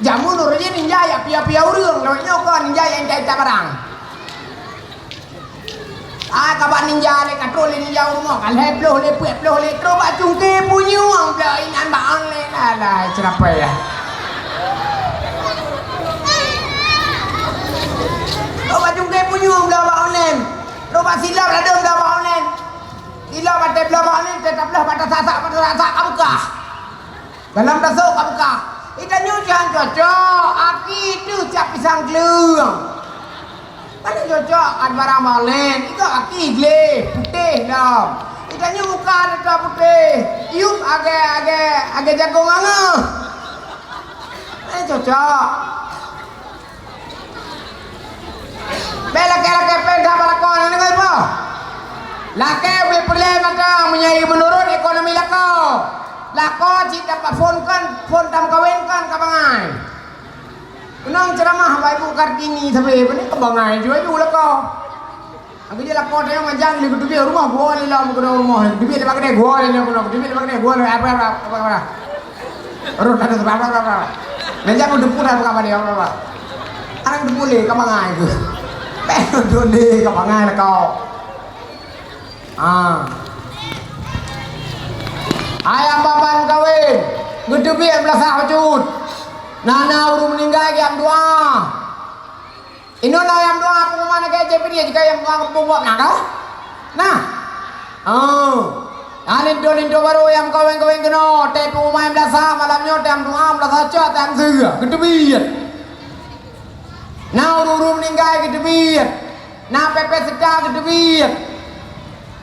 A: Jamu nur je ninja ya pia urang lo nyokon ninja yang jaita barang. Kabar ninja le katrol ninja rumah kan hebloh le pueploh le tro ba cungke punyuang bla inan ba online alah kenapa ya tro ba cungke punyuang bla ba online tro ba silap la dom bla ba online silap ba tebla ba online tetaplah pada sasak kabuka dalam dasok kabuka itanyo jangan cocok aki tu siap pisang gelung kan cocok kan barang balen itu aki gle putih dah ikannya muka ada putih iup agak jagung angah cocok bela kela peda balakon ini apa laki boleh perlu maka menyai menurun ekonomi lako cik dapat phone tam kawin kan kabangai Kenang ceramah Bapak Ibu Kartini sampai ni kebangai juga kau. Aku je lakon dia manjang di kedua rumah gua ni lah bukan rumah. Duit lepas kedai gua ni lah duit lepas kedai gua apa. Urut ada apa. Manjang udah pura apa dia apa. Anak udah boleh kebangai tu. Pengen dole kebangai lah kau. Ayam baban kawin. Gedebik belasah wajud. Nana urung meninggal yang doa. Ino lah yang doa pengumuman ke JPD jika yang buat nak. Nah. Lindo baru yang kawin kena. Te pengumuman belasah malamnya tem doa belasah cak tem zia. Gedebik. Nah urung meninggal gedebik. Nah pepe sedang gedebik.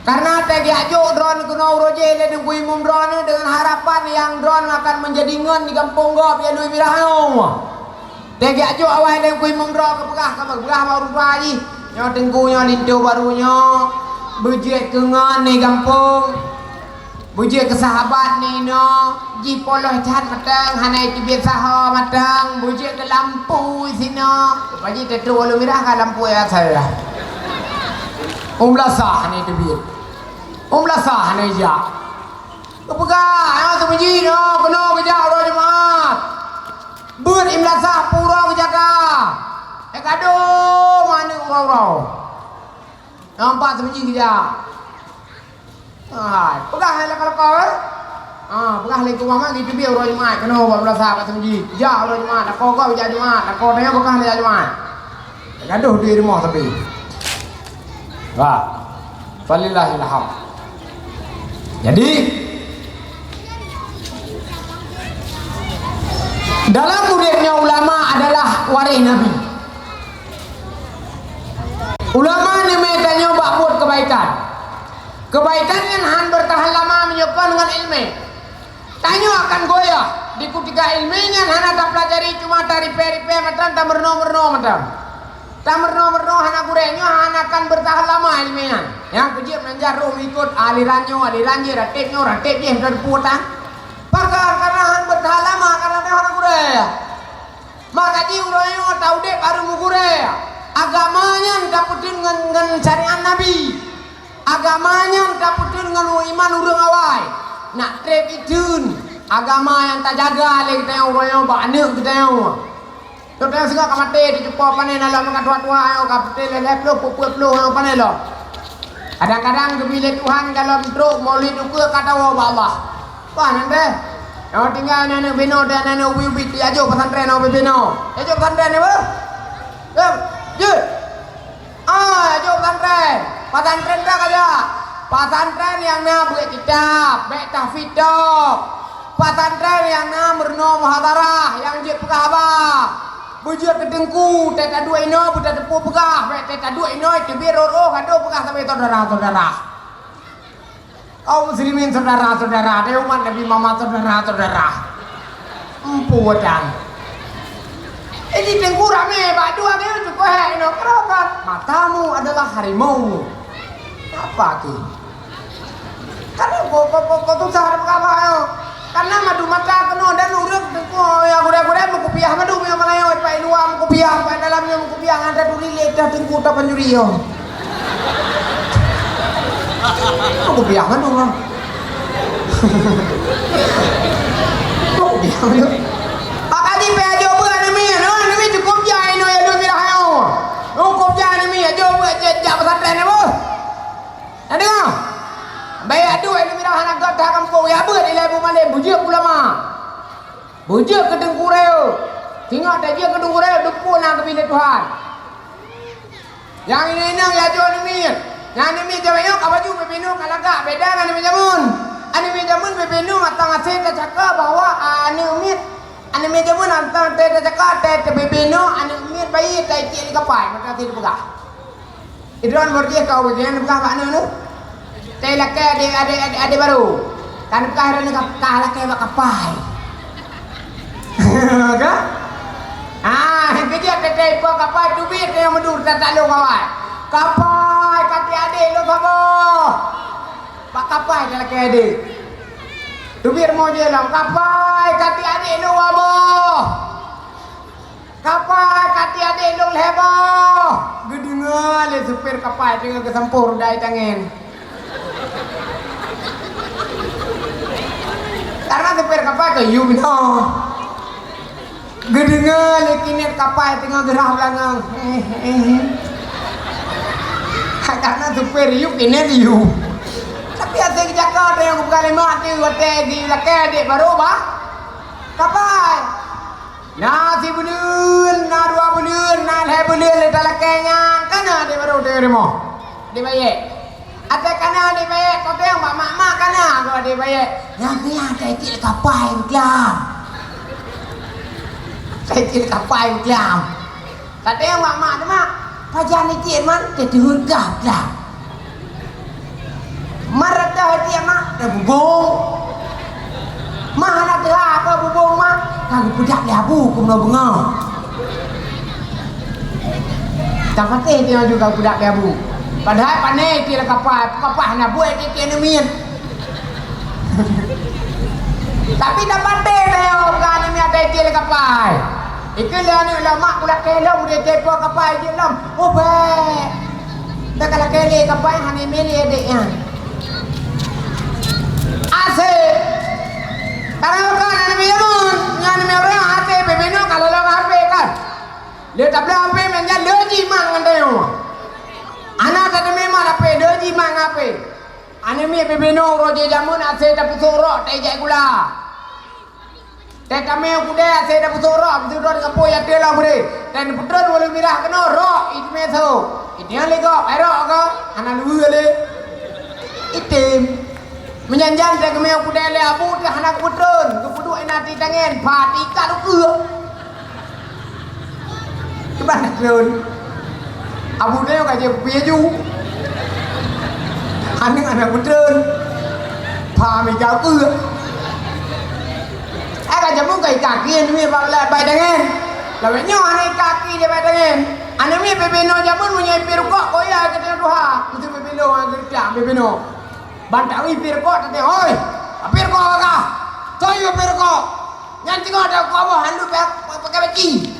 A: Karena tegi ajo drone kena uroje le dengkui mum drone dengan harapan yang drone akan menjadi ngon di kampung gop ya dui birahau. Tegi ajo awal dengkui mum drone kepegah baru bayi. Nyo tengkunya lindo barunya bujek ke ngon di kampung. Bujek ke sahabat ni no. Ji poloh chat matang hanai ti biasa ha matang bujek ke lampu sino. Baji tetu walu mirah ka lampu ya saya. Umlasah ni debit. Umlasah ni ja. Kepegah ya tu menji no kena kerja ro jemaat. Ber imlasah pura kejaga. Kado mana urau-urau. Nampak tu menji kerja. Pegah lah kalau kau pegah lagi tu mama gitu biar ro jemaat kena umlasah kat menji. Ja ro jemaat nak kau kerja jemaat. Nak kau tanya pegah kerja jemaat. Gaduh di rumah tapi. Wah, walillahil hamd. Jadi dalam muridnya ulama adalah waris Nabi. Ulama ni metanya buat kebaikan. Kebaikan yang han bertahan lama menyokong dengan ilmu. Tanya akan goyah di ketika ilmunya han ada pelajari cuma dari peripe macam tak merno macam. Tamerno anak gurenya anak akan bertahan lama ilmiah. Yang kecil menjar roh ikut alirannya ratib dia dari putan. Pakar karena han bertahan lama karena dia anak gurenya. Maka ji uranya tahu dek baru mugurenya. Agamanya dapetin dengan syariat Nabi. Agamanya dapetin dengan iman urang awal. Nak trep itun agama yang tak jaga le kita uranya banyak kita yang. Kita segala kamate di jumpa panen dalam tua-tua ayo kapte le leplo yang panen lo. Kadang-kadang gebile Tuhan kalau truk maulid uku kata wa Allah. Wah nande. Yang tinggal nenek bino dan nenek ubi ajo pesantren au bino. Ajo pesantren ni ba? Je. Ajo pesantren. Pesantren dah kaja. Pesantren yang na buat kitab, baik tahfidz dok. Pesantren yang na merno muhadarah, yang je pegah bujur kedengku, teta dua ino, buta tepu pegah, baik teta dua ino, itu biar kado pegah sampai saudara-saudara. Kaum muslimin saudara-saudara, ada umat Nabi Muhammad saudara-saudara. Empu wadang. Ini dengku rame, bak dua dia cukup ino kerokan. Matamu adalah harimau. Apa ki? Karena kau tuh sahar apa ayo? Karena madu mata kena dan urut dengku ya gura-gura mau kopiah madu yang mana yo pai luar mau kopiah pai dalamnya mau kopiah ada duri ledah dengku tak penjuri yo. Mau kopiah madu lah. Mau kopiah madu. Pakati pe ajo buat ni ni cukup jai no ya dua birah yo. Cukup jai ni ajo buat jejak pesantren ni bu. Ada tak? Baik aduh ini mirah anak kat kampung ya buat ilai bu malam bujuk ulama. Bujuk ke dengkureu. Tengok dah dia ke dengkureu depun nak kepada Tuhan. Yang ini ya jo ni mir. Yang ni mir jawab apa baju bebenu kalagak beda kan ni jamun. Ani mir jamun bebenu matang asyik tak cakap bahawa ani mir ani mir jamun antang tak cakap tak bebenu ani mir bayi tak cik kapai maka tidak pegah. Idron berdia kau bagian pegah mana tu? Teh laki adik baru. Kan pegah ada kah laki bak kapai. Kan? Kerja teh pegah kapai tu bit yang mendur tak lalu kawan. Kapai kati adik lu sama. Pak kapai dah laki adik. Tu bit mau je lah. Kapai kati adik lu apa? Kapai kati adik lu hebo. Gedengar le supir kapai dengan kesampur dai tangan. Karena supir kapai ke you bino. Gedengar le kinet kapai tengah gerah belakang. Karena supir you kinet you. Tapi asyik cakap yang kalimat tu wategi laki adik baru bah. Kapai. Nasi bulan, na dua bulan, na leh bulan le talaknya. Kana adik baru tu demo. Di baik. Ada kana adik baik, kau tu yang mak kana kau adik baik. Yang ni ada cik kapai berkelam. Cik kapai berkelam. Kata yang mak tu mak. Pajan ni cik man, dia terhurgah berkelam. Marat dah dia mak, dah bubung. Mah nak telah apa bubung mak? Kau budak lebu kumno bengau. Tak patih dia juga budak lebu. Padahal pandai dia kapal nak buat dia ni min. Tapi tak patih dia bukan ni ada dia kapal. Itulah ni lama budak kelong dia tepo kapal dia lam. Oh baik. Dah kalau kele kapal hani mili adiknya. Asyik. Karena kan ani jamun, yang ni orang hati bebeno kalau lo HP kan. Dia tak boleh HP menjadi doji mang andeu. Anak tak memang HP doji mang HP. Ani mi bebeno roje jamun asyik tak pusorok tak ijak gula. Tak kami kuda asyik tak pusorok, pusorok dengan poy ada lah boleh. Dan putron boleh mirah kena rok itu meso. Itu yang lego, erok kau, anak dua le. Item. Menyanjang saya kemau kuda le abu dia anak putron kepuduk inati tangan pati kat ke cuba nak keun abu dia kaje piaju anak putron pa mi jauh ke kaje mu kai kaki ni bala bai tangan lawe nyo ane kaki dia bai tangan ane mi bebeno jamun munyai pirukok koya ke Tuhan itu bebeno kerja bebeno bantawi pirko tadi oi pirko ka toyo pirko yang tengok ada kau bawa handu pakai beci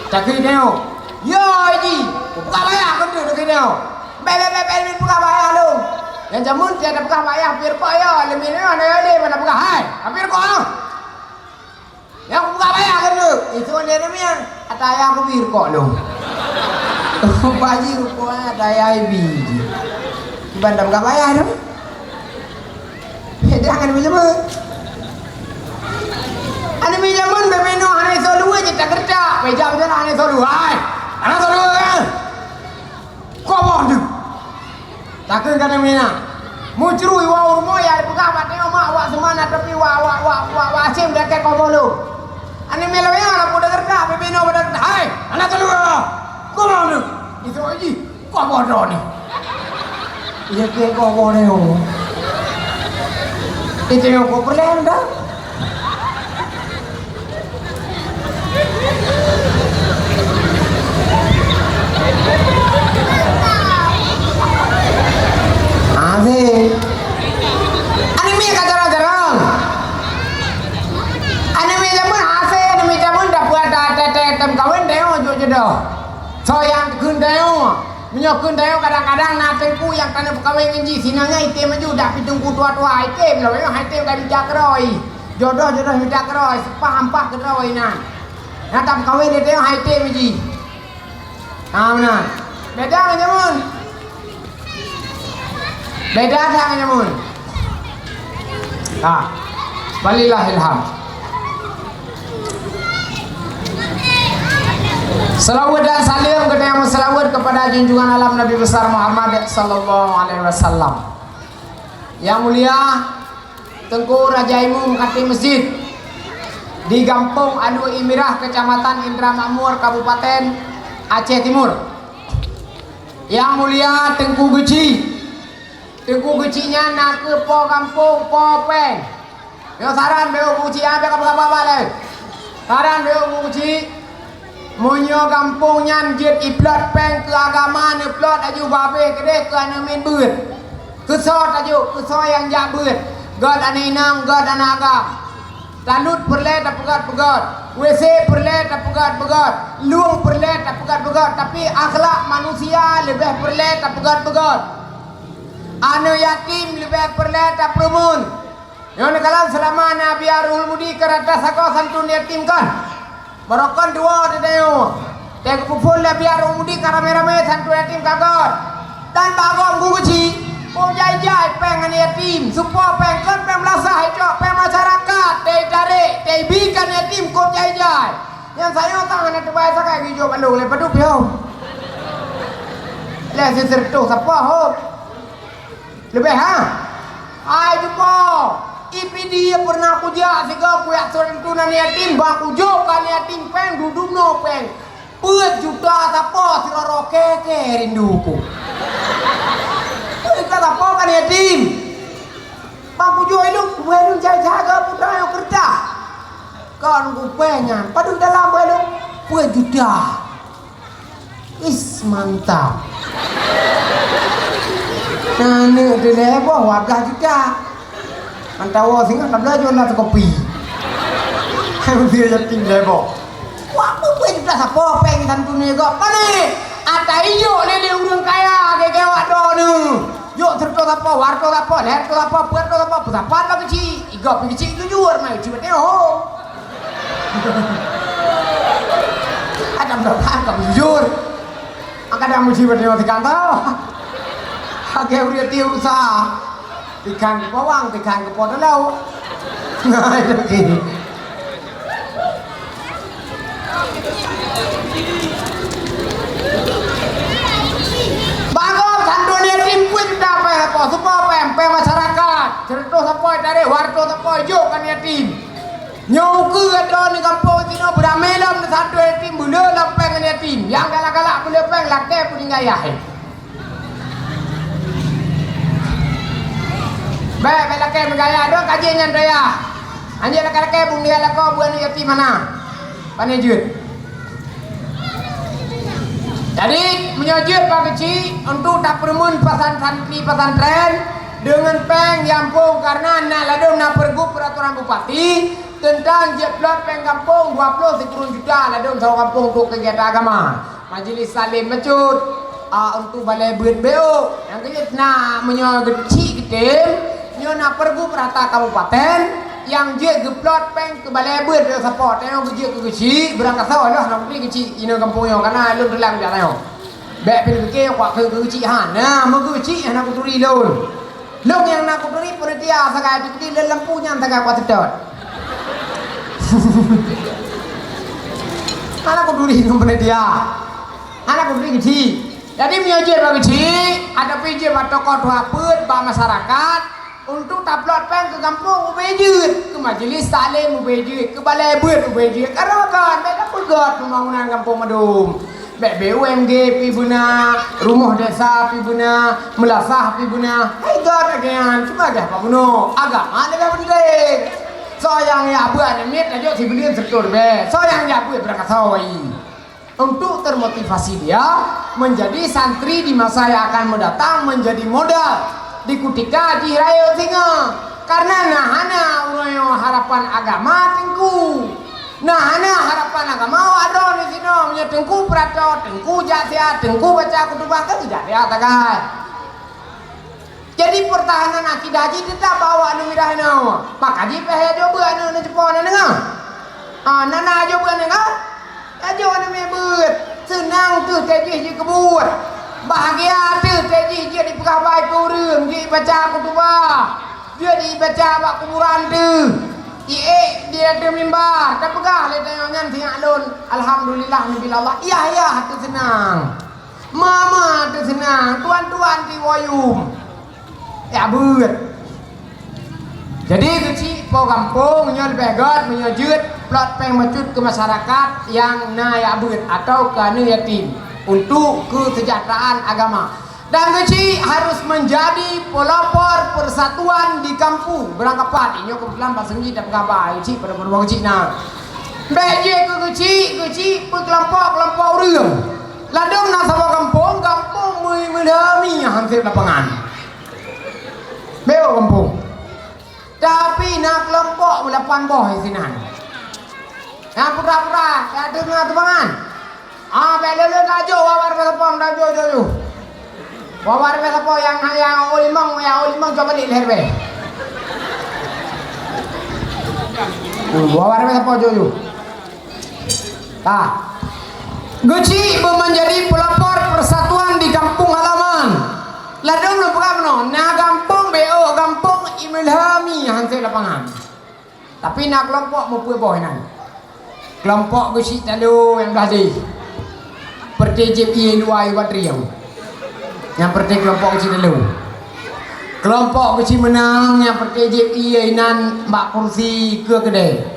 A: tak kena yo ji buka bayar kau tu kena bel buka bayar lu yang jamun tiada buka bayar pirko yo lebih ni ada mana buka hai pirko yang buka bayar kau tu itu dia ni yang kata ayah aku pirko lu baji rupanya ada ayah ibi bandam gak bayar dong. Jangan minjaman. Ada minjaman bebeno ane solu aja tak kerja. Beja betul ane solu. Hai, ane solu kan? Kau bodoh. takkan kan mina mucrui wa urmo ya pegang mak tengok mak awak semana tapi wa asim dekat kau bolu ane melo ya nak pada kerja bebeno pada kerja hai anak keluar kau mau ni itu aja kau bodoh ni iya ke kau bodoh itu yang kau perlu dah Asik. Anime kadang-kadang. Anime zaman asik, anime zaman dapat tem kawin deo jodoh. So yang kun deo, menyokun deo kadang-kadang natengku yang tanah kawin ngeji sinangnya item maju dak pitungku tua-tua item loh, yang item kami jakroi. Jodoh minta keroi, sepah keroi nan. Natam kawin deo item ngeji. Nah, beda zaman. Beda sangat nyamun. Walillahilham. Salawat dan salam kita yang selawat kepada junjungan alam Nabi besar Muhammad sallallahu alaihi wasallam. Yang mulia Tengku Raja Imum Khatib Masjid di Kampung Adu Imirah, Kecamatan Indra Makmur, Kabupaten Aceh Timur. Yang mulia Tengku Gecinya nak ke po kampung po peng. Yo saran beo Geci apa apa le. Saran beo Geci munyo kampung nyan jet iplot peng ke agama ne plot aju babe kede ke ane min beut. Kesot aju kesot yang jak beut. God ane inang god anaga. Talut perle tak pegat. WC perle tak pegat. Luang perle tak pegat. Tapi akhlak manusia lebih perle tak pegat. Anu yatim lebih perle tak perumun. Yang kalau selama Nabi Arul Mudi kerata sako santun yatim kan. Barokon dua dedeo. Tek pupul Nabi Arul Mudi karame-rame santun yatim kagot. Dan bagom guguci. Pom jai-jai pengen yatim. Supaya pengkan peng belasah hijau peng masyarakat. Tei tarik, tei bikan yatim kom jai-jai. Yang saya tangan itu bahasa kayak hijau Bandung lepas tu piau. Lihat sesertuh siapa hop. Lebih ai jumpa ipi dia pernah kuja sehingga aku yak sentunan yatim bang kujo kan yatim peng duduk no peng peut juta siapa sila roke rinduku peut siapa kan yatim bang kujo itu gue jaga putra yang kerja kan gue pengen padu dalam gue peut juta is mantap. Nah, ni di lebar warga juga. Antawa singa tak belajar nak kopi. Hai dia yatim lebar. Wah, apa juga siapa peng santu ni kok. Pane? Ata ijo le urang kaya ke wak do nu. Yo terto apa, warto apa, lerto apa, perto apa, pesapat lah kecil. Igop kecil jujur mai cibat ni ho. Ada berapa kau jujur? Angkat yang musibah ni orang kantau. Agak udah tiup sah, ikan ke bawang, ikan ke pot lau. Nah itu gini. Bagom sandu ni timpun dapat apa? Supaya pempe masyarakat. Cerita sampai dari warto sampai jauh kan yatim. Nyoku ada ni kampung sini beramelam satu yatim bula lampeng kan yatim. Yang galak-galak bula peng latte pun gaya. Baik, laki bergaya dong kajian raya. Anjir laki bung dia lako buan yatim mana? Panejut. Jadi menyajut Pak Kecil untuk tak permun pesantren dengan peng yampung karena nak ladung nak pergub peraturan bupati tentang jeplot peng kampung 20 sekurang juta ladung sawang kampung untuk kegiatan agama. Majlis salim mecut untuk balai beut beo yang kecil nak menyajut kecil ketem. Nyo nak pergu perata kabupaten yang je geplot peng ke balai beut dia support yang je ke kecil berangkat sawah dah nak pergi kecil ini kampung yo karena lu dalam dia yo baik pergi ke kuat ke kecil han nah mau ke kecil nak kuturi lun lung yang nak kuturi pun dia sakai kecil lampunya sakai kuat sedot anak kuturi pun dia anak kuturi kecil Jadi menyojir bagi cik, ada pijit bagi tokoh tuaput, bagi masyarakat untuk taplot pen ke kampung ubejut, ke majelis taklim ubejut, ke balai bud ubejut. Karena kan, mereka pegat pembangunan kampung Madum. Bek BUMG pi guna, rumah desa pi guna, melasah pi guna. Hai god agian, cuma dah Pak Guna. Agama lebih penting. Soyang ya buat mit aja si belian sertur be. Soyang ya buat berangkat sawai. Untuk termotivasi dia menjadi santri di masa yang akan mendatang, menjadi modal di kutika di raya singa. Karena nahana uroyo harapan agama tengku. Nahana harapan agama ada di sini punya tengku prato, tengku jatia, tengku baca kutubah kan tidak ada takai. Jadi pertahanan akidah haji tetap bawa anu mirahna. Maka haji peh coba anu Jepun dengar. Nana coba dengar. Ajo anu mebut. Senang tu tejih je kebut. Bahagia tu tejih je di pekabai kurung, je baca kutubah. Dia dibaca bak kuburan tu. Dia ada mimbar. Tak pegah le tayangan tiang alun. Alhamdulillah nabil Allah. Ya tu senang. Mama tu senang. Tuan-tuan ti wayum. Ya but. Jadi kecil po kampung menyol begot menyojut plot peng mecut ke masyarakat yang na ya but atau ke nu yatim untuk kesejahteraan agama. Dan kecil harus menjadi pelopor persatuan di kampung berangkapan. Ini kebetulan bahasa Inggris tak berapa kecil pada berbau kecil nah. Beje ke kecil kelompok orang. Ladang nak sama kampung menami hampir lapangan. Beo kampung. Tapi nak kelompok melapan boh isinan. Yang pura-pura ada tengah tebangan. Belele tajo wawar besapong tajo. Wawar besapong yang olimong coba di leher be. Wawar besapong jojo. Guci menjadi pelopor persatuan di kampung halaman. Ladang lu bukan na kampung BO kampung imilhami hansel lapangan. Tapi nak kelompok mau boinan. Kelompok gusi talu yang tadi. Pertejep iye luai watriang. Yang pertejep kelompok gusi talu. Kelompok gusi menang yang pertejep iye nan mbak kursi ke kedai.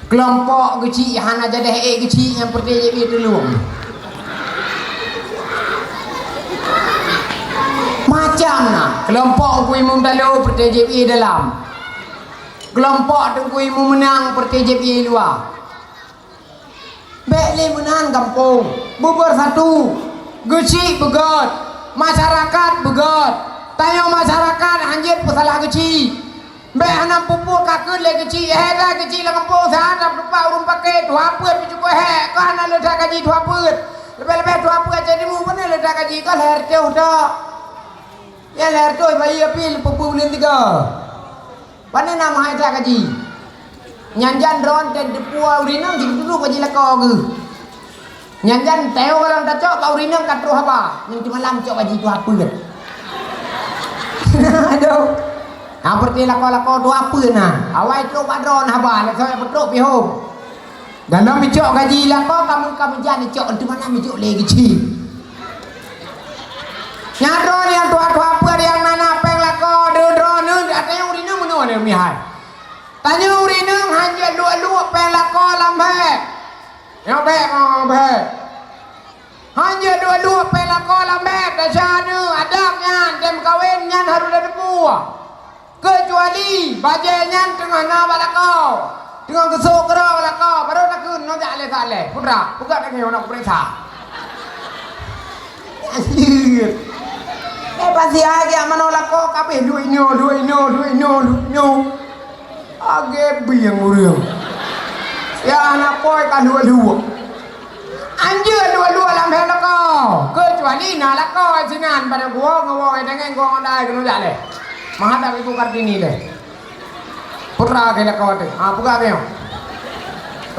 A: Kelompok gusi hana jadi gusi yang pertejep iye telung. Macam nah kelompok kui memdalu pertejep dalam kelompok kui menang pertejep luar bele menang kampung bubar satu geci begot masyarakat begot tanya masyarakat anjir pesalah geci be hanam pupuk kakun le geci dah geci la kampung sana lupa urung pakai dua put cukup ko hana ledak gaji dua put lebih dua put jadi mu mana ledak gaji ko leher jauh dah. Ya leher tu bayi apil bulan 3. Mana nama hai tak gaji? Nyanjan ron dan depua urinang di dulu gaji lako ke. Nyanjan teo kalau dah cok kau urinang katru apa? Yang di malam cok gaji tu apa ke? Aduh. Seperti lako tu apa nah? Awai tu padron apa? Saya betul pihom. Dalam cok gaji lako kamu jadi cok di mana cok lagi cik. Nyadron yang tua-tua apa yang mana peng lako drone ada yang urinang mana ada mihai. Tanya urinang hanya dua peng lako lambe. Yang be. Hanya dua peng lako lambe dasarnya adabnya dem kawin nyan harus ada buah. Kecuali bajanya tengah na balako. Tengah kesuk kera balako baru takun no jale putra buka dak nak periksa. Anjir. Pasti aja menolak kok kabeh duit nyo. Age biang urang. Ya anak boy kan dua. Anjir dua lambe lako. Kecuali na lako sinan pada gua ngawoi dengan gua ngandai kena jale. Mahadap ibu Kartini le. Putra ke lako tu. Buka ke.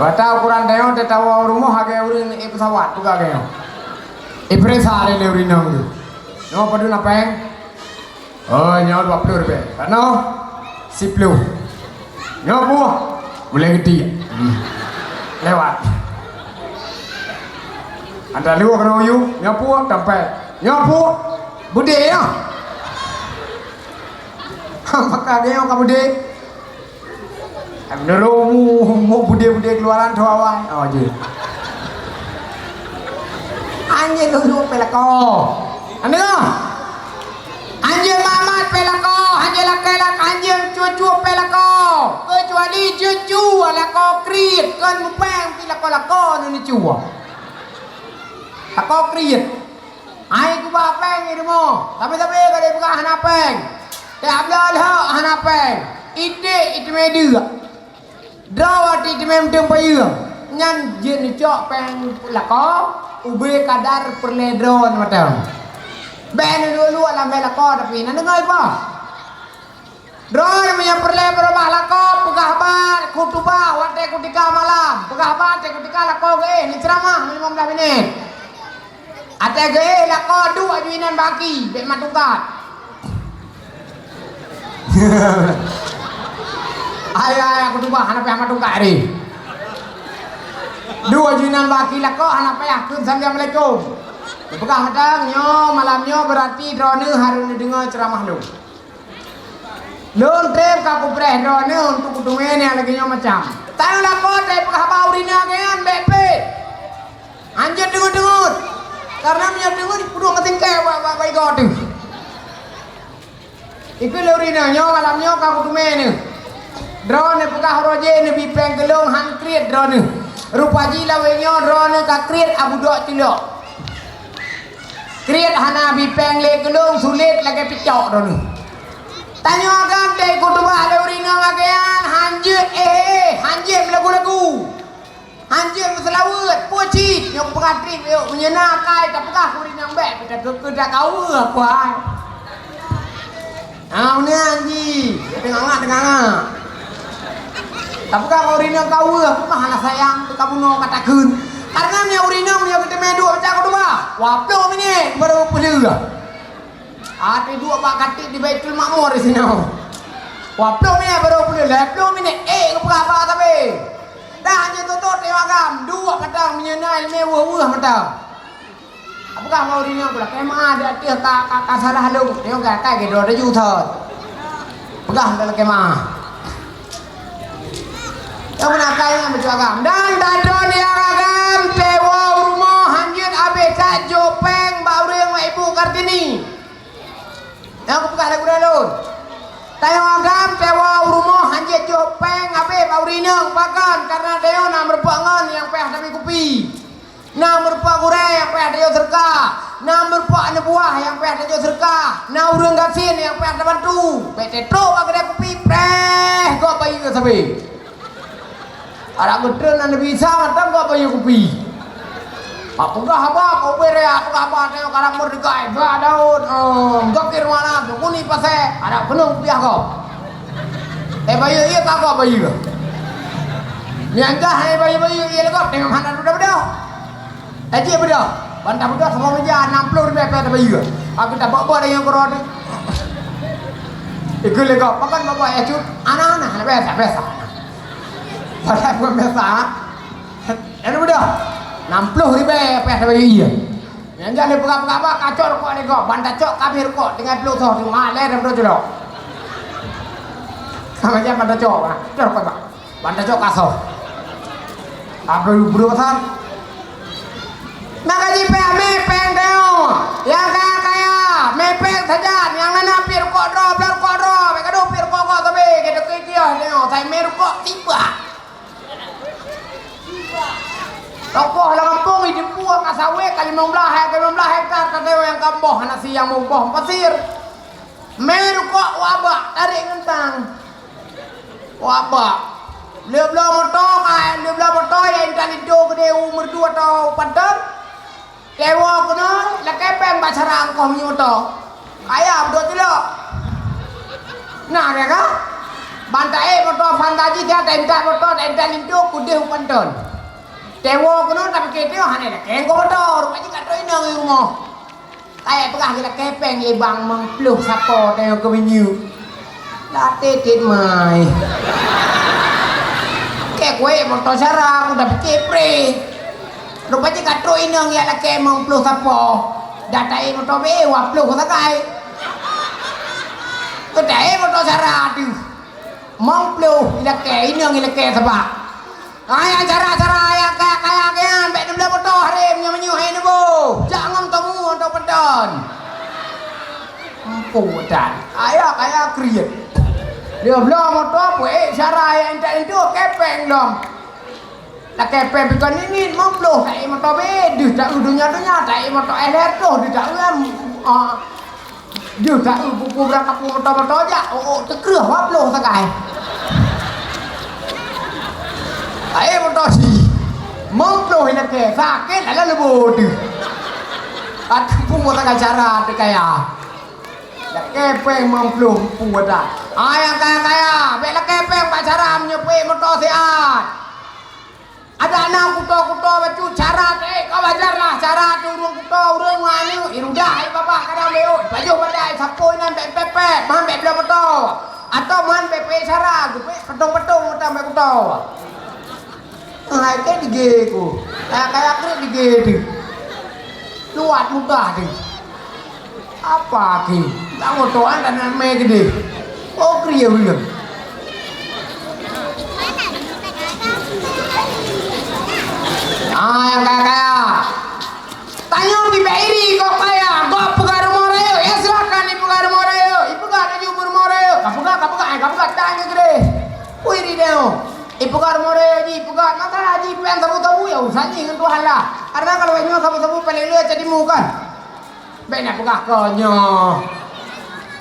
A: Wata ukuran deo te tawa rumah age urin pesawat buka ke. Ipresa le urinong tu. No padu napeng. Oh nyawa 20 rupiah. No 10. Nyawa buah. Boleh gede. Lewat.
B: Anda lu kena uyu, nyapu sampai nyapu bude ya. Apakah dia kamu bude? Beneru mau bude keluaran tuawai. Oh je. Anjing lu pelako. Anda kan? Anjing mamat pelako, anjing laki-laki anjing cucu pelako. Kecuali cucu lako krit kan mupeng pelako ni cuwa. Ako kriit. Ay ko ba peng ini mo. Tapi kada buka hanapeng. Te ablal ha hanapeng. Ite media. Drawat ite mem tempayu. Nyan jen cok peng lako ube kadar perledron macam. Ben dulu alam lako tapi nan dengai pa. Drone punya perle berubah lako pegah ban kutubah wate kutika malam. Pegah ban te kutika lako ge ni ceramah 15 minit. Ate ge lako dua juinan baki bek matukat. Ay aku tuh bah anak matukat ni. Dua juinan baki lako anak payah kun assalamualaikum. Pegang hadang nyo malamnyo berarti drone harus dengar ceramah lu. Lon trep ka ku preh drone untuk kutunge ni lagi nyo macam. Tahu lako te pegah baurina gean bepe. Anjir dengar. Karena minyak dengar kudu ngetingke baik god. Iku lurina nyo malamnyo ka kutume ni. Drone pegah roje ni bipeng gelong han kriet drone. Rupa jila we nyo drone ka kriet abu dok tilok. Kriet hana bipeng le gelong sulit lagi picok drone. Tanyo agam dai kutubah lurina ngagean hanjut hanjut lagu-lagu. Anjir selawat, pucit, yang pengatrik, yuk menyenakai, tapi kah kurin yang baik, kita kedak kau apa? Ah, ni anjir, tengah. Tapi kah kurin yang kau apa? Mahal sayang, kamu no katakan. Karena ni kurin yang kita medu macam tu bah, waplo ini baru pelur. Ada dua pak katik di Baitul Makmur di sini. Waplo ini baru pelur, leplo ini, apa tapi? Dah hanya tutup tengok agam dua kadang menyenai mewah mata. Apakah mau dini aku lah kemah ada dia kak salah lu tengok kak gitu ada juta. Pegang dalam kemah. Yang mana kaya macam agam dan dadon yang agam tewa rumah hanjut abk jopeng baru yang ibu Kartini. Yang aku pegang lagu dalun. Tengok agam tewa rumah hanjut jopeng abe baurina pakan karena dia nak berpangan yang payah tapi kopi. Nak berpak urai yang payah dia serka. Nak berpak buah yang payah dia serka. Nak urang gasin yang payah dia bantu. Betetro bagi dia kopi preh kau bayi ke sabi. Ada gedren anda bisa matang kau bayi kopi. Apakah apa kau beri apakah apa tengok kadang berdekai daun gokir mana kuni pasai ada penuh piah kau. Bayi iya kau bayi ke? Niangkah bayi iya lekap tengok mana budak-budak. Aje budak. Bantah budak semua meja 60 ribu apa bayi ke? Aku tak bawa dengan korot. Ikut lekap pakan bawa ya cut. Anak-anak biasa. Pasal bukan biasa. Ada budak. 60 ribu apa bayi iya. Yang jadi pegang-pegang apa kacor kok ni kok. Bantah cok kami kok dengan peluh tu malah dan bro jelok. Sama aja bantah cok. Cok kok. Bantah cok kasar. Apa buru besar? Maka jipeh mepeng deo. Yang kaya mepeng saja. Yang mana pir kok drop, mereka do pir kok tapi kita kaya deo. Saya meru kok tiba. Tokoh lah kampung hidup buah kasawe kali 15 hektar kadeo yang kamboh anak siang mau boh pasir. Meru kok wabak tarik ngentang. Wabak. Leblah motor yang tadi do gede umur 2 atau 4 tahun. Kewa kena la kepeng bacarang kau punya motor. Kaya betul tidak? Nah, dia kan? Bantai motor fantasi dia tentak motor tentak itu kude panton. Kewa kena tapi kita hanya la keng motor, macam kat ini nang rumah. Kaya pegah kita kepeng lebang mengpluh sapo tengok ke venue. La tetet mai. Kue motor sarang udah kepre
A: Rupanya katro inang ya laki emang puluh sapo. Datai motor be wapluh sakai. Kedai motor cara tu. Mong puluh laki inang laki sebab. Ayah cara ayah kayak kan bek dulu motor hari menyu hai nebo. Jangan temu untuk pedon. Putan. Ayah kayak kriet. Dia belum motor puai cara yang tak itu kepeng dong. Nak kepeng bukan ini mempluh tak motor bedus tak udunya tak motor elektro dia tak dia tak buku berangkat motor aja. Oh terkerah wapluh sakai. Ai motor si mempluh nak ke sakit ala lebur tu. Aku pun motor cara tu kaya. Nak kepeng mempluh pun dah. Ayah kaya bek nak kepeng pacaran nyepe motor siat. Ada anak kuto bacu cara kau ajarlah cara tu urung kuto urung manu irudah bapak kadang beo baju badai sapu nan pepe man bek belum motor atau man pepe cara gue petong motor bek kuto. Hai ke dige ku. Kayak kret dige tu. Luat mudah tu. Apa ki? Tak motoran dan me gede. Oh kriya belum. Yang kaya. Tanya di Beiri kok kaya. Kok pegar moreo. Ya silakan ibu pegar moreo. Ibu pegar ada jubur moreo. Kapuga tanya gede. Wih di deo. Ibu pegar moreo ji pegar. Maka haji pen sabu-sabu ya usahanya dengan Tuhan lah. Karena kalau banyak sabu-sabu paling lu jadi mukan. Benar pegar konyo.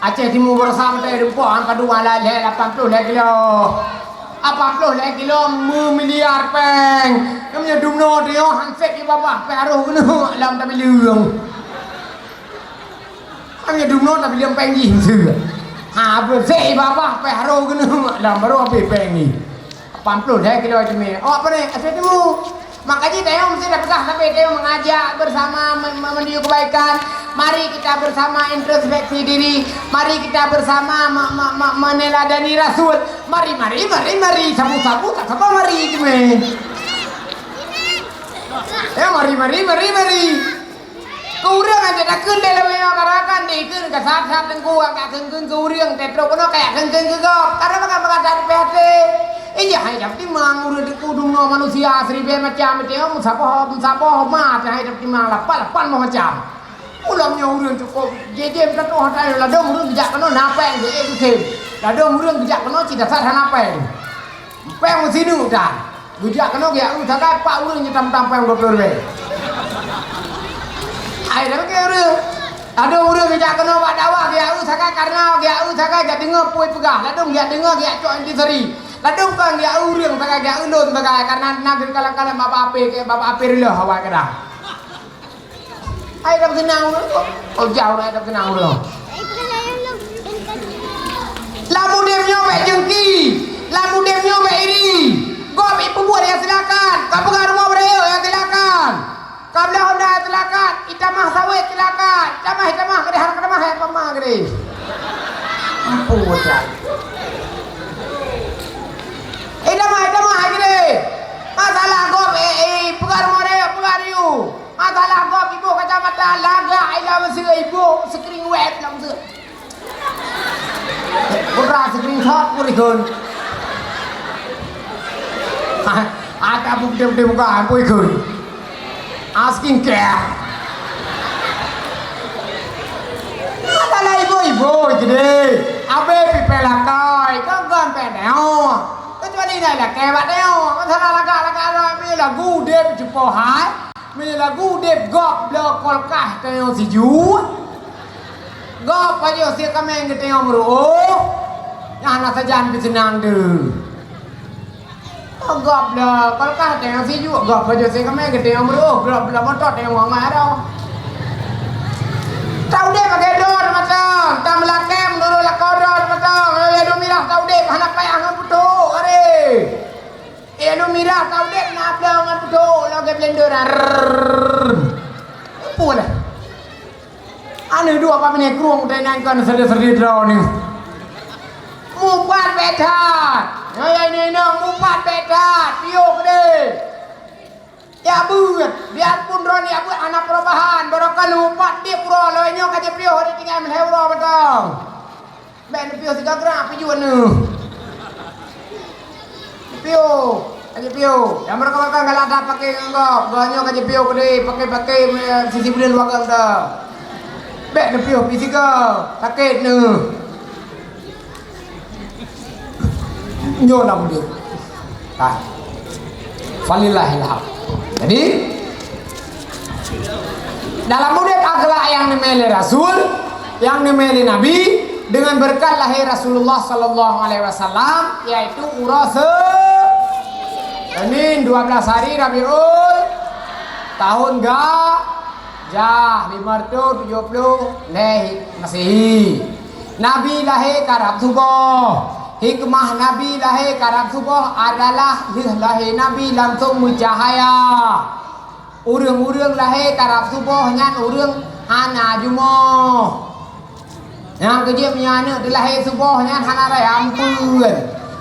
A: Aceh Timur bersama dari Rumpon kedua lah 80 kilo. 80 kilo miliar peng. Namanya dumno dia hansep di bawah peruh kena lam tapi lương. Namanya dumno tapi lương peng gì sửa. Ha bersih bawah peruh kena lam baru apa peng ni. 80 kilo cuma. Oh apa ni? Aceh Timur. Makanya Teo mesti dah pegah sampai Teo mengajak bersama menuju kebaikan. Mari kita bersama introspeksi diri. Mari kita bersama meneladani Rasul. Mari. Sabu-sabu tak apa mari cuma. Ya mari. Kurang aja dah kun dalam yang karakan deh kun ke saat tengku agak kun kurang tetro kono kayak kun ke gop. Karena makan dari PHT. Iya hai dapat timang urut kudung no manusia seribu macam itu musapoh mat hai dapat timang lapan macam ulamnya urut cukup jejem satu hotel ladong urut bijak keno napeng je itu sem ladong urut bijak keno cita sat napeng peng mesti nu dah bijak keno dia urut sakai pak urut nyetam tampeng 20 ribu hai dapat ke urut ada urut bijak keno pak dakwah dia urut sakai karena dia urut sakai jadi ngepui pegah ladong dia dengar dia cok intisari ladung kan dia urang pakai dia ulun pakai karena negeri kalang-kalang bapak ape rela hawa kada. Ai dah senang oh jauh dah senang dulu. Lamu dem nyobek jengki, lamu dem nyobek ini. Gop ibu buat ya silakan. Kamu ke rumah beliau ya silakan. Kabla Honda silakan. Itamah sawit silakan. Itamah gede harga mah ya pemah gede. Ampun dah. Idamah gede. Masalah gop pegar moreo pegar you. Masalah gop ibu kacamata laga ila mesir ibu screen web lam mesir. Pura screen shot purikun. Ada bukti buka purikun. Asking care. Masalah ibu gede. Abe pipelakai kan peneo. Kecuali ini lah kebat dia, masalah laga lah, ni lagu dep cupo hai, ni lagu dep gop blok kolkah teo si ju, gop aja si kameng teo meru, yang nak sajan bisenang tu, gop blok kolkah teo si ju, gop aja si kameng teo meru, gop blok motor teo ngomai dah. Tahu deh pakai dor macam, tam lakem dulu lakodor macam, ya dulu mirah tahu deh, anak payah ngan putu, are. Dulu mirah tahu deh, nak belang ngan putu, lagi blender, apa lah? Anu dua apa ni kerung, dah nangkan sedih draw ni. Mupat betat, ya ini nang mupat betat, tiup deh. Ya buat, biarpun Roni ya buat anak perubahan, barangkali lupa dia pura loinyo kaje pio hari tinggal menheuro betul. Ben pio tiga gram pio nu. Pio, kaje pio. Yang mereka makan kalau ada pakai enggak, ganyo kaje pio kede, pakai sisi bulan luar dah. Ben pio pisiga, sakit nu. Nyo nak dia. Ah. Falillahilhamd. Jadi dalam murid akhlak yang dimiliki Rasul, yang dimiliki Nabi dengan berkat lahir Rasulullah Sallallahu Alaihi Wasallam, yaitu urus Senin 12 hari Rabiul tahun Jah 570 Masehi. Nabi lahir karab subuh. Hikmah Nabi lahir karab subuh adalah lahir Nabi langsung mencahaya. Urang-urang lahir karab subuh nyan urang hana jumoh. Yang kerja punya anak lahir subuh nyan hana raya ampun.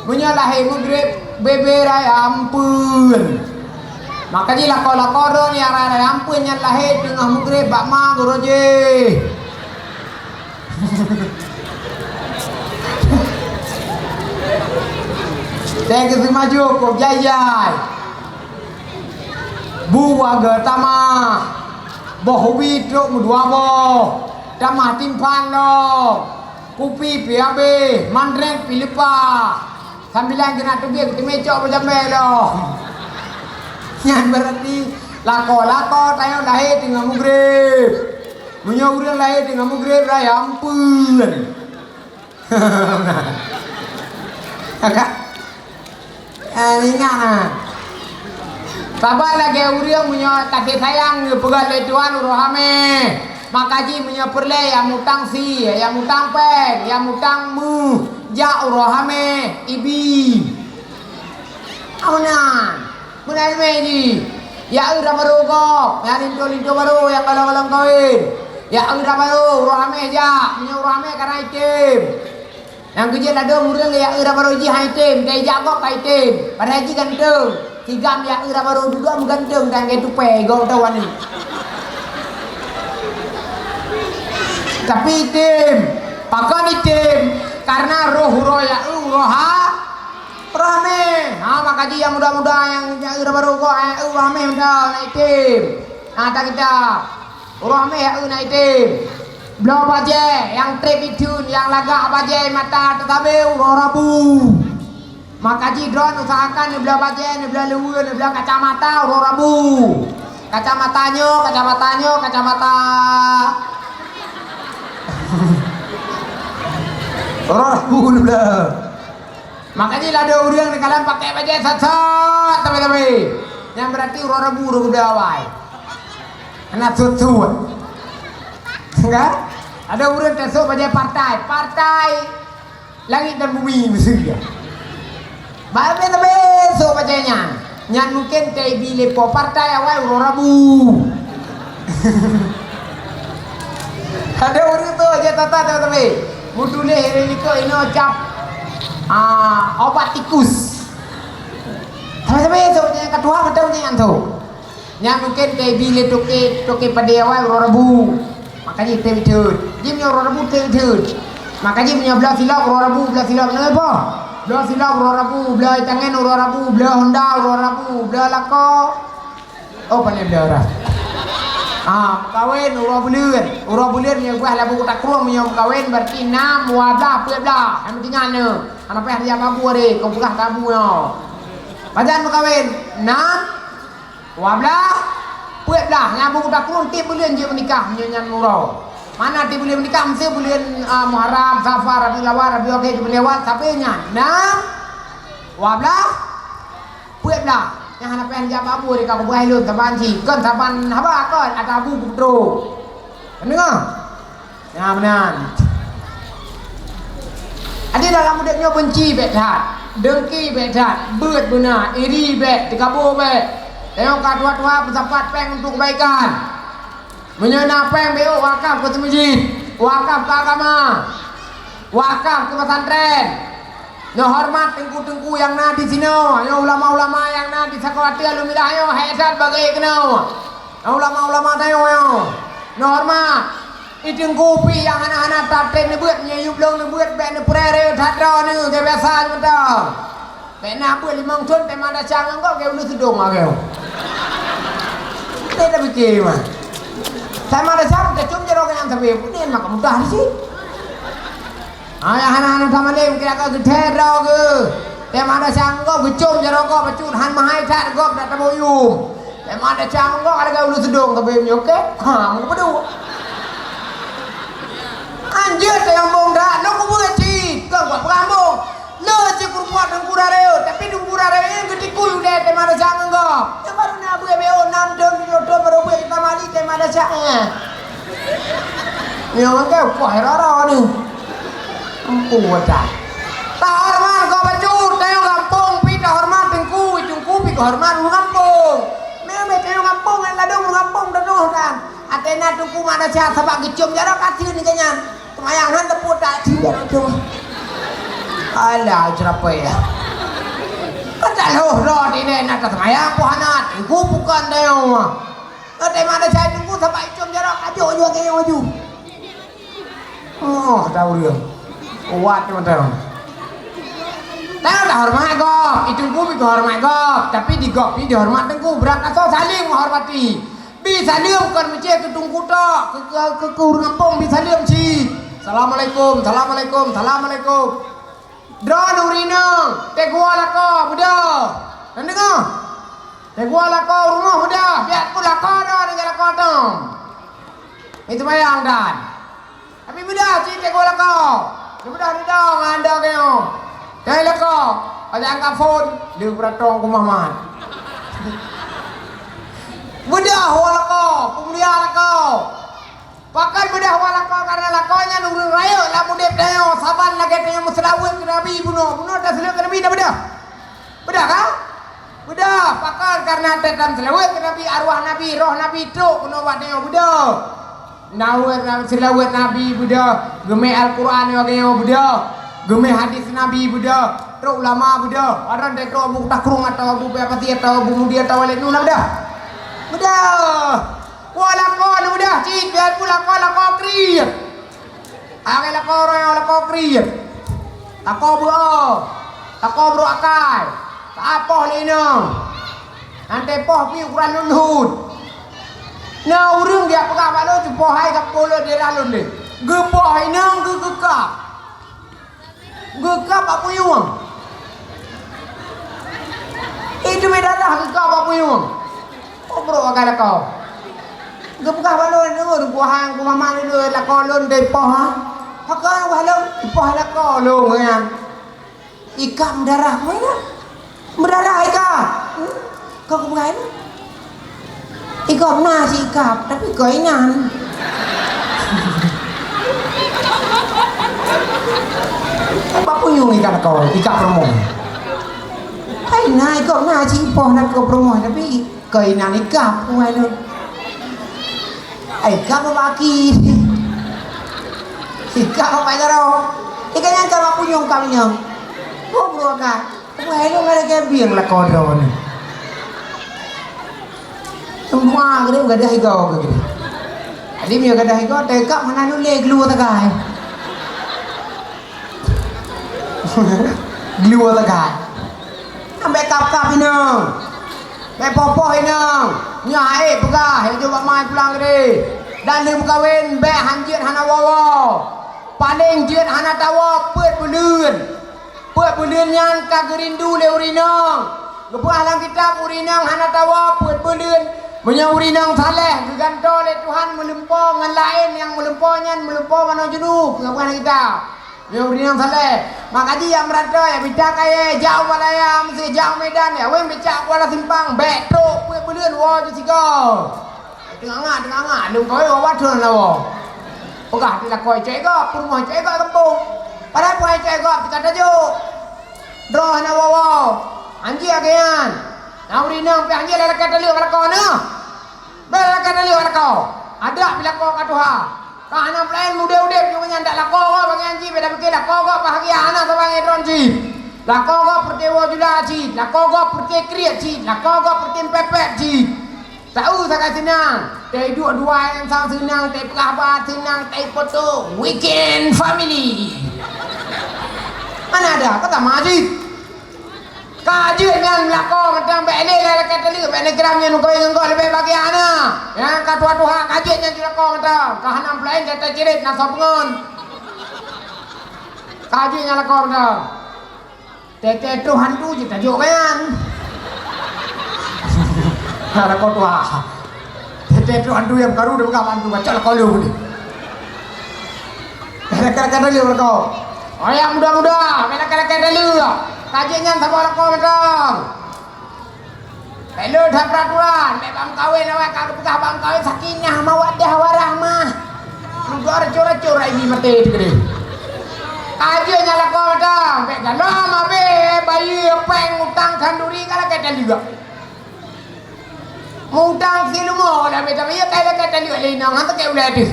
A: Punya lahir maghrib bebe raya ampun. Makanya lakon-lakon yang raya ampun nyan lahir tengah maghrib bak ma goroje. Saya ke maju kok jai-jai. Buwa gertama. Bohwi truk mudua bo. Tamah timpan lo. Kupi PAB, mandreng Filipa. Sambilan kena tubik temecok berjambe lo. Yang berarti lako-lako tayo lahir tengah maghrib. Punya urang lahir tengah maghrib raya ampun. Agak ingat Bapak lagi urang punya kasih sayang pegang le tuan rohame. Makaji punya perle yang mutang si, yang mutang peng, yang mutang mu, ja rohame ibi. Aunan, bunai meji. Ya ura baru kok, ya linto baru yang kalau kawin. Ya ura baru rohame ja, punya rohame karena item. Yang kerja ada murang ya ura baru ji item, kai jago kai item. Pada haji ganteng. Tiga ya ura baru dua ganteng dan kai tupe go tawan ni. Tapi item, pakai item karena roh ya roha rohame. Nah makanya yang muda-muda yang ura baru go rohame dah item. Nah tak kita rohame ya item. Belah baje yang trip itu yang lagak baje mata tetabe Rabu. Makaji drone usahakan ni belah baje ni belah lewu ni belah kacamata Rabu. Kacamatanya kacamata Rabu ni belah. Makanya lah ada orang ni kalian pakai baje sat-sat tapi yang berarti Rabu dah belah awal. Anak sut-sut. Enggak? Ada orang tersuk pada partai langit dan bumi mesti. Babe so bacanya. Nyan mungkin tei bile po partai awal Rabu. Ada orang tu aja tata tapi mudune hari ni ko ino cap obat tikus. Tapi so yang kedua betul nyan tu. Nyan mungkin tei bile toke pada awal Rabu. Makanya dia betul. Dia punya Rabu betul. Makanya punya belah silap Rabu, belah silap apa? Belah silap Rabu, belah tangan Rabu, belah Honda Rabu, belah lako. Oh pandai belah orang. Kawin urah bulan yang buah labu tak keluar punya kawin berarti 6 wablah belah. Yang tinggal ni. Anak payah dia babu ada, kau buka tabu no. Badan kawin 6 wablah puet dah ngabu dak kurun ti bulan je menikah nyanyan murau. Mana ti bulan menikah mesti bulan Muharram, Safar, Rabiul Awal, Rabiul Akhir bulan awal sampai nya. Nah. Wablah puet dah. Yang hana pen jam abu di ka buah lu taban si. Kan taban haba kan ada abu putro. Dengar? Ya benar. Ada dalam mudahnya benci bethat, dengki bethat, beut benar, iri bet, tegabo bet. Tengok tua-tua bersapat peng untuk kebaikan. Menyena peng BO wakaf ke masjid, wakaf ke agama, wakaf ke pesantren. Nyo hormat tengku-tengku yang na di sini, nyo ulama-ulama yang na di Sakawati Alumidah yo hebat bagai kena. Ulama-ulama tayo yo. Nyo hormat. Itengku pi yang anak-anak taten ni buat nyayup long ni buat be ni prere thadro ni ke biasa betul. Be na buat limang ton te mana cang engko ke ulu tudung ageu. Te dah fikir mah. Sama ada siapa ke cum jero yang sampai punin mak mudah sih. Ayah anak-anak sama ni kira kau gede dah ke. Tema ada canggo gecum jero kau bacut han mahai tak kau dak taboyum. Tema ada canggo ada kau ulu sedung tapi oke. Ha mau bedu. Anjir yang bong dah lo ku buat ci kau buat berambung. Lo ci kurbuat dan kurareo tapi dung kurareo yang ketiku udah tema ada canggo. Yang baru nak buat beo 6 tahun di otot baru buat kita mali tema ada canggo. Ni orang kau kuah rara ni. Kampung wadah. Tak hormat kau bacut, tayo kampung, pita hormat tengku, itungku pi hormat kampung. Memang tayo kampung, ladung kampung danoh kan. Atena tungku mana sihat sebab gecum jarak kasih ni kanyan. Kemayangan tepuk tak tidak tu. Alah cerapa ya. Kata loh ini nak semayang puhanat, tengku bukan tayo. Atena mana sihat tungku sebab gecum jarak ajo juga kayo aju. Oh tahu dia. Kuat teman-teman. Tahu dah hormat kau, itu gue hormat kau, tapi di kau dihormat tengku berat atau saling menghormati. Bisa diam kan mencet ketungku tak, ke kampung bisa diam sih. Assalamualaikum, assalamualaikum, assalamualaikum. Drone urina, tegua lah kau budak. Dan dengar, tegua lah kau rumah budak, biar pula kau dah dengan kau tu. Itu bayang dan. Tapi budak sih tegua lah kau. Sudah di dong anda kau. Jangan leko. Ada angkat phone di beratong ku Muhammad. Mudah wala kau, pemulia kau. Pakai mudah wala kau karena lakonya nurun raya la mudep dayo saban lagi tanya musrawat ke Nabi bunuh dah selawat ke Nabi dah bedah. Bedah kah? Bedah pakai karena tetam selawat ke Nabi arwah Nabi roh Nabi truk bunuh buat dayo bedah. Nawar selawat Nabi Buddha, gemeh Al-Quran yang Buddha, gemeh hadis Nabi Buddha, terus ulama Buddha, orang dek Abu Takrung atau Abu Bakati atau Abu Mudi atau Walid Nuna Buddha, Buddha, walakon Buddha, cik biar pula kau kriat, agai lakon orang yang lakon kriat, takau bro akai, tak apa lino, nanti poh pi ukuran lunhut. Nah urang dia pegah balo jumpa hai kat polo dia lalun ni. Gepoh hai nang gekap. Gekap apa yung? Itu medarah gekap apa yung? Oh bro agak kau. Gepegah balo ni urang hang ku mama ni la kolon de poh ha. Hakau balo poh la kolon kan. Ikam darah mana? Berdarah ikam. Kau kebukain? Ikap nasi ikap, tapi kainan. Apa punyung ikan kau, ikap promo. Hai na ikap nasi poh nak kau promo, tapi kainan ikap puai lu. Ikap baki. Ikap apa karo? Ikan yang kau punyung kau nyong. Oh bro kak, puai lu ada kebiang lah kau ni. Semua gede gak ada higo gede. Adi mio gak ada higo, tekak mana nulis glue takai. Glue takai. Ambil kap ini, ambil popoh ini, nyai pegah, yang coba main pulang gede. Dan dia berkahwin, bek hanjit hana wawa, paling jit hana tawa, pet bulan yang kagerindu le urinang. Lepas dalam kitab urinang hana tawa, pet bulan. Menyang urinang saleh diganto oleh Tuhan melempong dengan lain yang melempongnya melempong mana junub bukan kita. Menyang urinang saleh. Maka dia merata ya bicara kaya jauh balaya mesti jauh medan ya. Weh bicara kuala simpang betruk pue belian wah jika. Tengah lu kau wat turun lawo. Pegah tidak kau cekak rumah cekak kampung. Padahal kau cekak kita tajuk. Droh na wawa. Anji agian. Nah urinang pe anji lelaki tali wala kau na. Lelaki tali wala kau. Ada bila kau katuha. Ka anak lain muda-muda juga nyandak la kau bagi anji beda pikir la kau bahagia anak sebagai dronji. Lako go pertewa jula cid, lako go perte kriat cid, lako go perte pepet cid. Tahu sangat senang. Teh dua-dua yang sangat senang, teh perabat senang, teh foto weekend family. Mana ada? Kata majid. Kajian yang lako macam bele lah kata liu, bele geramnya nu kau yang kau lebih bagi ana. Ya katua-tua kajian yang lako macam. Kahanam lain kata cirit nasabngon. Kajian yang lako macam. Tete Tuhan tu je tajuk kan. Ada kau tua. Tete Tuhan tu yang baru dah kawan tu baca kau lu ni. Kata lu kau. Oh yang muda-muda, kata lu. Kajiannya sama kau macam. Hello dah peraturan, bang kawin awak kagak pegah bang kawin sakinah mawaddah warahmah. Lu recor-recor ini mati gede. Kajiannya lah kau macam, pegang nama be, bayi peng utang kanduri kalau kata juga. Utang silumo, dah macam iya kalau kata juga lain orang tu kayak udah ada.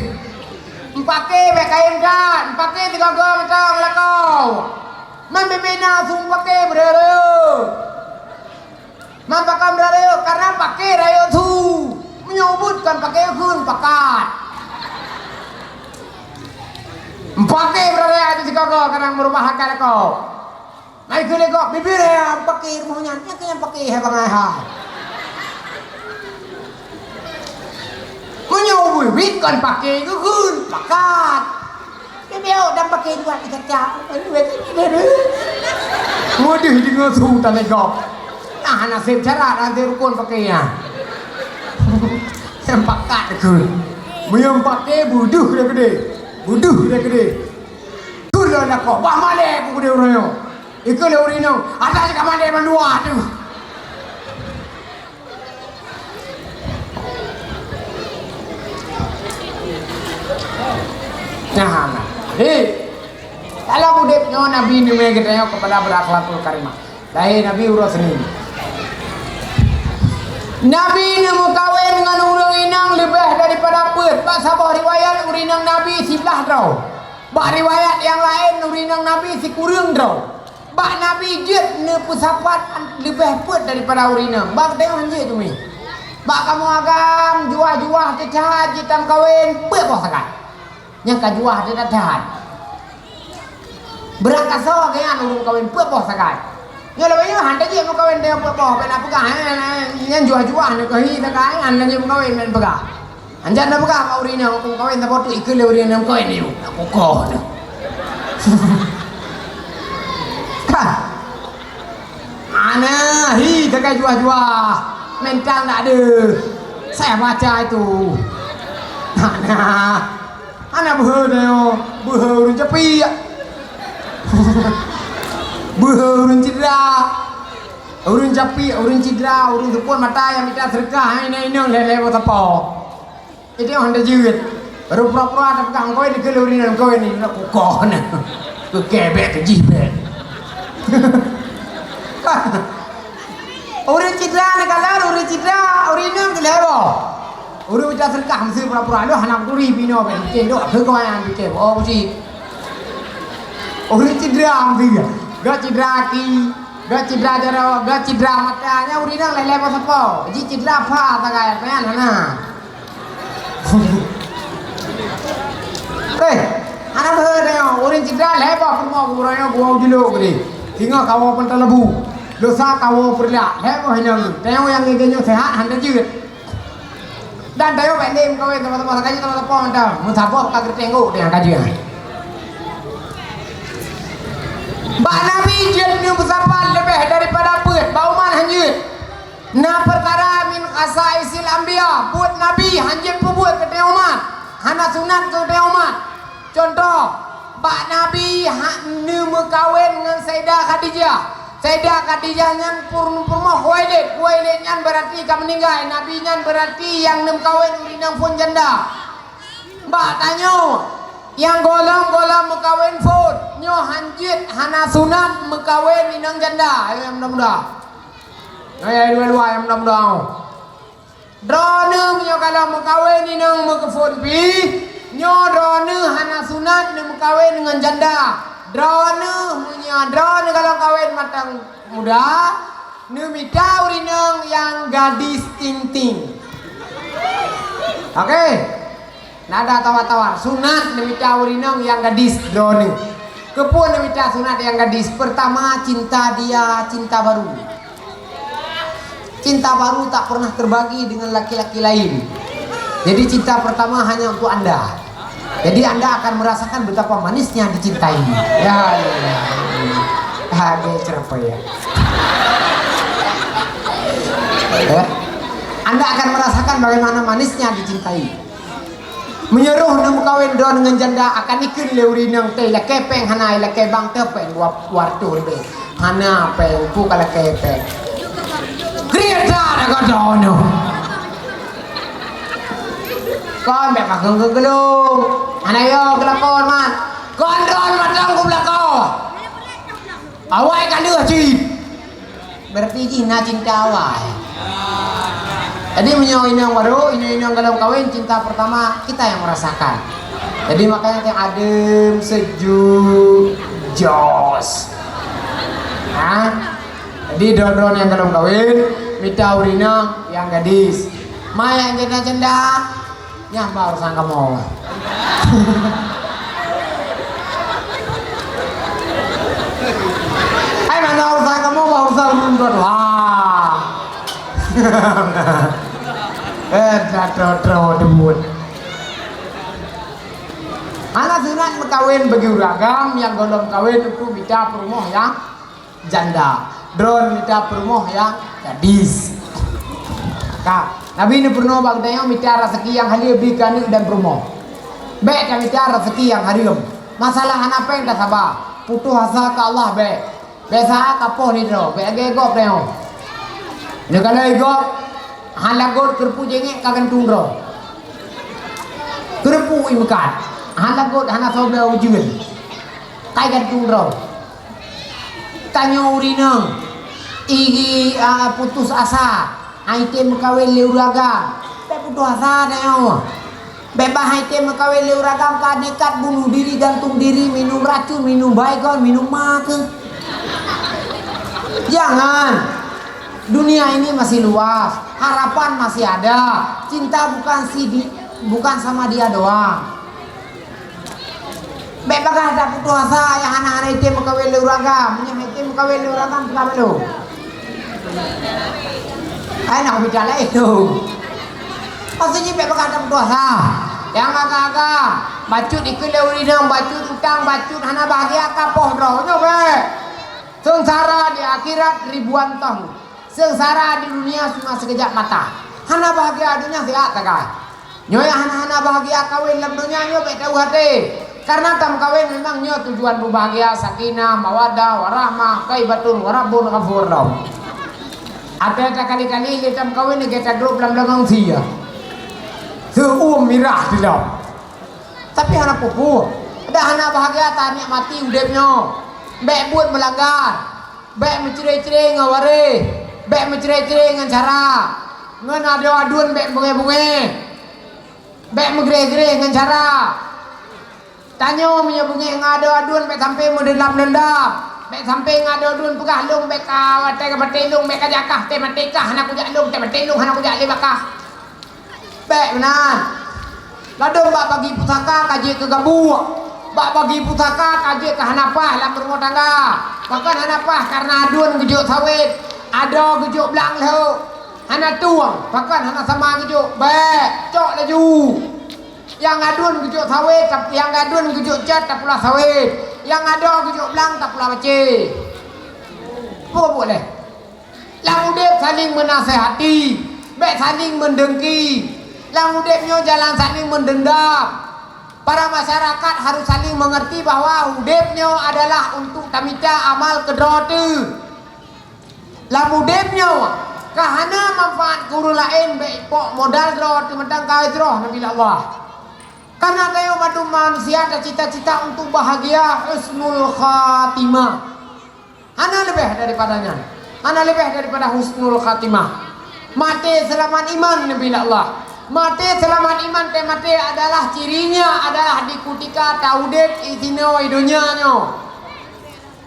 A: Empake bekain kan, empake tiga gom macam lah kau. Membebena sung pake berada. Mampakam berada karena pakai rayo tu menyebutkan pakai kun pakat. Pakai berada itu si kau karena merubah akal kau. Mai kule kau bibir ya pakai rumahnya ni yang pakai hebang ayah. Menyebutkan pakai kun pakat. Dia dah pakai dua tiga. Mudah dengan sultan kau. Nah nasib cara nanti rukun pakainya. Yang pakat kun. Yang pakai buduh dah gede. Buduh dah gede. Tu lah nak kau. Bah mana aku gede orang yo. Ikut le orang yo. Ada cakap mana berdua tu. Nah, kalau budepnya Nabi ni mengetanya kepada berakhlakul karimah. Dari Nabi urus ni. Nabi ni mukawin dengan urang inang lebih daripada pet. Bak sabah riwayat urinang Nabi sibelah draw. Bak riwayat yang lain urinang Nabi si kurang draw. Bak Nabi jet ne pusapat lebih pet daripada urinang. Bak tengok je tu mi. Bak kamu agam juah-juah cecahat jitam kawin pet bos sakat. Yang kajuah dia tahan. Berangkat sawa kan urung kawin pet bos sakat. Yo lebih hantar je mu kawin dia pet bos pena pegah yang juah-juah ni kahi takai an je mu kawin men pegah. Anjan dah pegah kau urina aku kawin tak botu ikut le urina mu kawin ni. Aku kau dah. Kan. Ana hi takai juah-juah. Mental tak ada. Saya baca itu. Nah. Anak berheu urun cepi. Berheu urun cidra. Urun cepi, urun cidra, urun tupun mata yang minta sedekah ini lele apa. Itu yang hendak jeut. Baru pura-pura ada pegang kau ini ke urin kau ini nak kau nak. Ke kebek ke jibek. Urun cidra ni kalau urun cidra, urun tu lele. Urut dah serkah mesti pura-pura lu hanam turi pino ben cendok ke kawan bikin oh mesti urut cidra mesti ga cidra ki ga cidra jaro ga cidra matanya urinang lele apa apa ji cidra apa tak kaya kan ana anak berada urin cidra lele apa semua kurangnya gua dulu gede tinggal kau pun terlebu dosa kau perlah lele hanya tengok yang ingin sehat hendak juga dan tayo pendem kau teman-teman kaji teman-teman dah musabah kagak tengok dia kajian. Ba Nabi jenis musabah lebih daripada pet bauman hanjut. Na perkara min khasaisil anbiya buat Nabi hanjut buat ke umat. Hana sunat ke umat. Contoh, ba Nabi ne mekawin dengan Sayyidah Khadijah. Sayyidah Khadijah nyan purma Khuwailid. Khuwailid nyan berarti kamu meninggal. Nabi nyan berarti yang nem kawin urinang pun janda. Mbak tanya, yang golong-golong mekawin pun nyo hanjit hana sunat mekawin inang janda. Ayo yang mudah-mudah. Ayo dua-dua yang mudah-mudah. Drone nyo kalau mekawin inang mekefun pi, nyo drone hana sunat nem mekawin dengan janda. drone punya drone kalau kawin matang muda nu mita urineng yang gadis ting-ting. Oke. Nada tawar-tawar sunat nu mita urineng yang gadis drone. Kepun nu mita sunat yang gadis. Pertama cinta dia cinta baru. Cinta baru tak pernah terbagi dengan laki-laki lain. Jadi cinta pertama hanya untuk Anda. Jadi Anda akan merasakan betapa manisnya dicintai. Ya. Ada cerapa ya. Anda akan merasakan bagaimana manisnya dicintai. Menyuruh nemu kawin don dengan janda akan ikut leurinang teh la kepeng hanai la kebang tepeng wartu be. Hana peng pu kala kepeng. Kriata na kodono. Con bẻ mặt gừng gelung. Anayo kelakon man. Con ron matang ku belakau. Awai kan dia cip. Berarti Cina cinta awai. Jadi yang baru, yang dalam kawin cinta pertama kita yang merasakan. Jadi makanya yang adem, sejuk, jos. Nah, jadi don-don yang dalam kawin, mita urina yang gadis. Maya yang janda-janda, ya baru sangka mau. Hai mana urusan kamu urusan mundur wah. Tro demut. Anak sunat berkawin bagi uragam yang golong kawin itu mita perumoh yang janda. Drone mita perumoh yang gadis. Kak, Nabi ini pernah bagdanya mita rezeki yang hadir berikan dan perumoh. Baik kami mita rezeki yang hadir. Masalah anak apa yang tak sabar. Putus asa ke Allah baik. Biasa kapoh ni bro, baik gok deh. Negara igok halagot kerpu jengek kagantung bro. Kerpu imukat. Halagot hana sobra ujul. Kai gantung bro. Tanyo urineng. Igi putus asa. Item kawin leuraga. Be putus asa deh. Bebas item kawin leuraga ka nekat bunuh diri gantung diri minum racun minum baygon minum mak. Jangan. Dunia ini masih luas, harapan masih ada. Cinta bukan sama dia doang. Bebas ada putus asa yang anak-anak itu mengkawin leuraga, punya itu mengkawin leuraga bukan belum. Ayo nak bicara itu. Maksudnya bebas ada putus asa. Yang agak-agak bacut ikut leurinang, bacut utang, bacut hana bahagia kapoh bro. Nyobe. Sengsara di akhirat ribuan tahun. Sengsara di dunia cuma sekejap mata. Hana bahagia dunia sehat tak kah? Nyoya hana bahagia kawin dalam dunia nyo baik tahu hati. Karena tam kawin memang nyo tujuan berbahagia sakinah, mawadah, warahmah, kaibatun, warabun, ghafur lahu. Ada kali-kali kita kawin kita grup dalam belakang sia. Seuum mirah di dalam. Tapi hana pupu. Ada hana bahagia tak nikmati hidupnya. Baik buat melanggar. Baik mencerai-cerai ngaware. Bek mencerai-cerai dengan cara ngen adu-aduan bek bunge-bunge. Bek megere-gere dengan cara tanyo punya bunge ngadu-aduan bek sampai mendendam-dendam. Bek sampai ngadu-aduan pegah lung bek kawate ka batelung bek kajakah teh matekah anak kujak lung teh batelung anak kujak lebakah. Bek benar. Ladong bak bagi pusaka kaji ke gabu. Bak bagi pusaka kaji ke hanapah dalam rumah tangga. Bahkan hanapah karena aduan gejuk sawit. Ada gejuk belang lahu. Hana tuang. Bahkan hana sama gejuk. Baik. Cok laju. Yang aduan gejuk sawit. Yang aduan gejuk cat tak pula sawit. Yang ada gejuk belang tak pula baca. Apa boleh? Lang udip saling menasehati. Baik saling mendengki. Lang udipnya jalan saling mendendam. Para masyarakat harus saling mengerti bahwa udipnya adalah untuk tamita amal kedrotu. Lamu depnya kahana manfaat guru lain baik pok modal roh timendang kawin roh Nabi Allah. Karena kayo madu manusia ada cita-cita untuk bahagia husnul khatimah. Hana lebih daripadanya. Hana lebih daripada husnul khatimah. Mati selamat iman Nabi Allah. Mati selamat iman mati adalah cirinya adalah dikutika taudit isino idonyanya.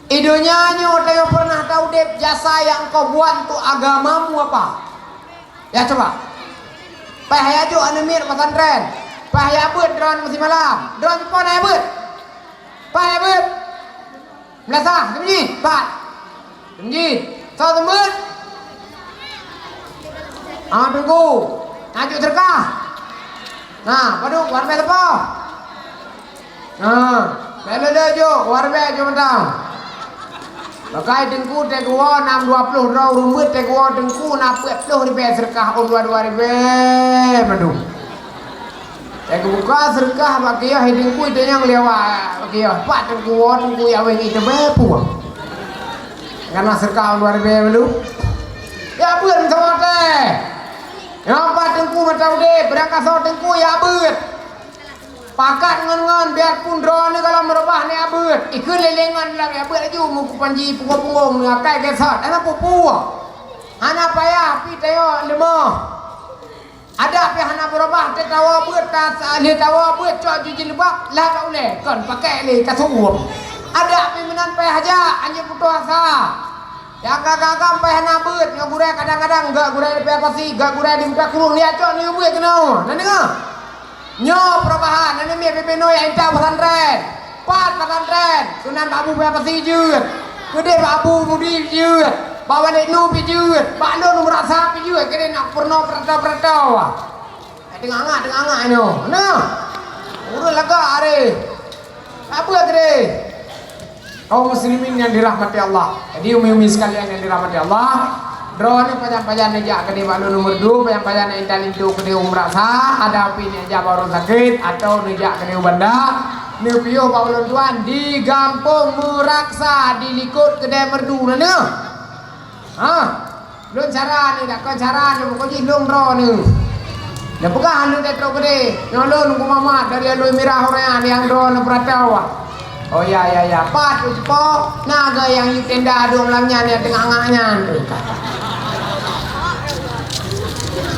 A: Idonya nyo tayo pernah tahu dep jasa yang kau buat untuk agamamu apa? Ya coba. Pahaya jo anemir pesantren. Pahaya beut dron musim malam. Dron pon ay beut. Pahaya beut. Belasah, temji, pat. Temji. So tembut. Tunggu. Ngajuk terkah. Nah, paduk warbe apa? Nah, bela dah jo, warbe jo mentang. Pakai tengku tegua 620 rau rumbut tegua tengku na 40 ribu serkah on 22 ribu madu. Tegu buka serkah bagi ya hidungku itu yang lewa bagi ya pak tengku ya wengi itu bepu. Karena serkah on 2 ribu madu. Ya beun sama teh. Ya pak tengku macam deh berangkat so tengku ya beut. Pakat ngon-ngon biarpun drone ni kalau merubah ni abut ikut lelengan dalam abut lagi muku panji punggung-punggung ni akai gesot anak pupu anak payah pi tayo lemah ada pi anak berubah te tawa abut tas ahli tawa abut cok cuci lebak lah tak boleh kon pakai le kasup ada pi menan payah aja anjing putu asa ya kakak payah anak abut ngagurai kadang-kadang gak gurai di apa sih gak gurai di muka kurung lihat cok ni abut kena nanti ngah nyo perubahan ini mi no yang entah pesantren pat pesantren sunan babu berapa sih jut gede babu mudi jut bawa nek nu pi jut pak lu merasa pi jut gede nak purno perta tengah-tengah no nah urus laga are apa gede kaum muslimin yang dirahmati Allah jadi umi-umi sekalian yang dirahmati Allah drone pajan-pajan aja ke balu nomor 2 pajan-pajan intan itu ke umrasa ada api aja baru sakit atau nejak ke banda nepio baulun tuan di Gampung Meraksa di likut kedai merdu nana belum cara ni dak kan cara ni pokoknya belum ro ni dah pegah lu dah tro gede nolong ku mama dari lu mirah orang yang drone peratawa. Oh ya pat upo naga yang tenda adu malamnya ni tengah-tengahnya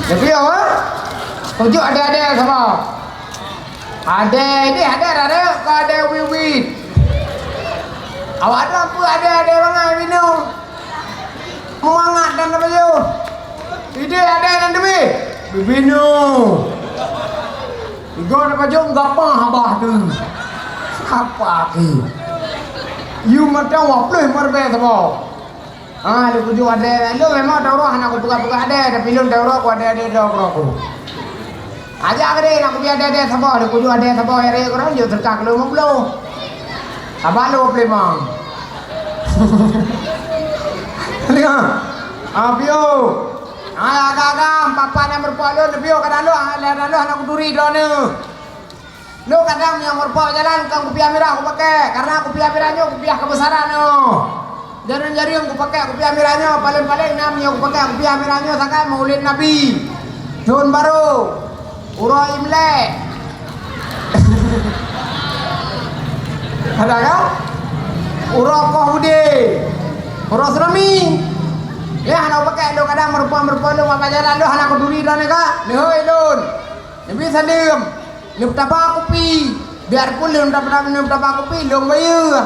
A: tapi apa? Tujuh ada sama. Ada wiwit. Awak ada apa? Ada orang minum. Muangat dan apa je? Ide ada dan demi. Bibinu. Igo apa jom gapah habah tu. Apa ki? You macam apa marbe sama. Lu tujuh ada. Lu memang daurah nak aku buka-buka ada tapi lu daurah aku ada daurah aku. Aja gede nak aku ada sama. Lu tujuh ada sama area orang yo terkak lu mau belum. Abang lu memang. Lihat. Abio. Agak-agak papan yang berpuak lu lebih kadang lu anak aku duri drone. Lu kadang yang merpau jalan kan kopiah merah aku pakai karena kopiah merahnya kopiah kebesaran no. Jari yang aku pakai kopiah merahnya paling-paling namanya aku pakai kopiah merahnya sangat Maulid Nabi. Tahun baru. Uro Imlek. Ada kan? Uro Kohudi. Uro Serami. Ya anak pakai lu kadang merpau lu apa jalan lu anak duri dan ka. Lehoi lun. Nabi salim. Lu tapa kopi biarpun lu tapa kopi lu bayar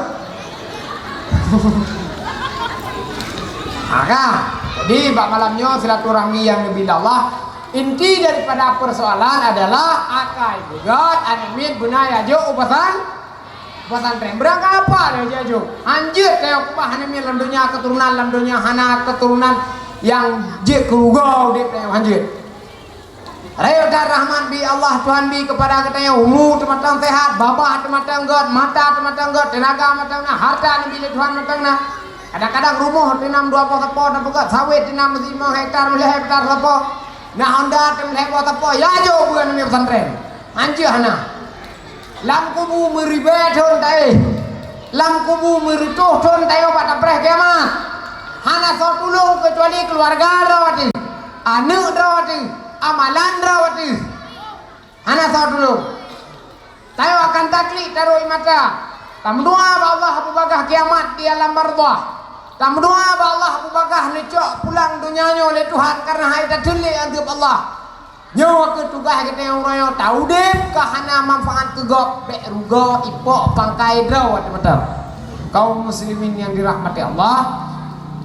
A: maka jadi bak malamnya silaturahmi yang lebih Allah inti daripada persoalan adalah akai bugat animit bunaya jo pesantren berangkat apa dia jo anjir kayak kupah animit landunya keturunan landunya hana keturunan yang je kerugau dia anjir. Rayo dar rahmat bi Allah Tuhan bi kepada katanya umur tematang sehat, babah tematang god, mata tematang god, tenaga tematang na, harta ni bila Tuhan tematang na. Kadang-kadang rumah tinam 20 sepo dan buka sawit tinam 5 hektar 10 hektar sepo. Nah Honda tinam sepo sepo ya jo bukan ni pesantren. Anjir hana. Lam kubu meribe thon tai. Lam kubu merituh thon tai obat apreh kiamat. Hana so tulung kecuali keluarga rawati. Anak rawati. Amalan rawati anak sah dulu tayo akan takli taruh mata tamdua ba Allah Abu Bakar kiamat di alam barzah tamdua ba Allah Abu Bakar lecok pulang dunianya oleh Tuhan karena haita tulik anggap Allah nyawa ketugah kita yang royo tahu deh kahana manfaat kegop bek rugo ipok pangkai draw mata kaum muslimin yang dirahmati Allah,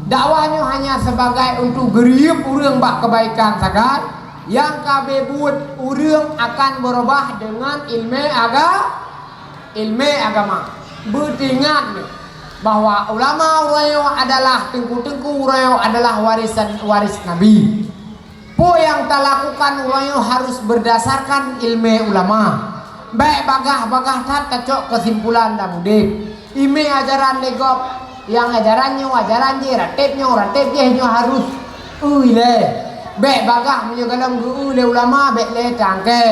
A: dakwahnya hanya sebagai untuk geriep urang bak kebaikan saja. Yang kabe buat urang akan berubah dengan ilmu agama. Beringat bahwa ulama urayo adalah tengku-tengku urayo adalah waris Nabi. Po yang tak lakukan urayo harus berdasarkan ilmu ulama. Baik bagah tak kacok kesimpulan dah mudip. Ilmu ajaran legop yang ajarannya ratibnya harus le. Baik bagah menyegalam le ulama baik le cangke.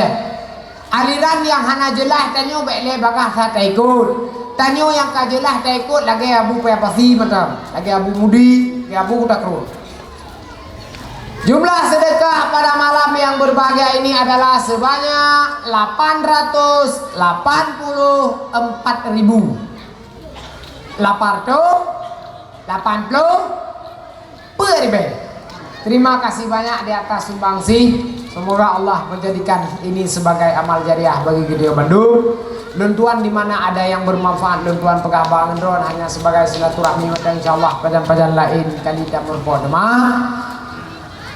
A: Aliran yang hana jelas tanyo baik le bagah tak ikut. Tanyo yang kajelah tak ikut lagi abu pasi macam. Lagi abu mudi, lagi abu takrul. Jumlah sedekah pada malam yang berbahagia ini adalah sebanyak 884.000. 80 per Terima kasih banyak di atas sumbangsi. Semoga Allah menjadikan ini sebagai amal jariah bagi Gedeo Bandung. Lentuan di mana ada yang bermanfaat, lentuan pegah bangen ron hanya sebagai silaturahmi dan insyaallah pajan-pajan lain kali tak berpodema.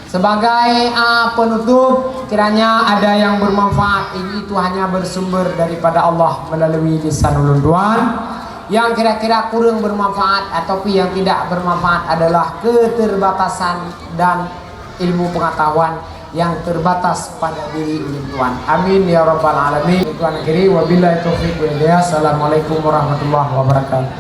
A: Sebagai penutup, kiranya ada yang bermanfaat, ini itu hanya bersumber daripada Allah melalui lisan lentuan. Yang kira-kira kurang bermanfaat ataupun yang tidak bermanfaat adalah keterbatasan dan ilmu pengetahuan yang terbatas pada diri Tuhan. Amin ya rabbal alamin. Tuhan akhiri wabillahi taufiq wal hidayah. Assalamualaikum warahmatullahi wabarakatuh.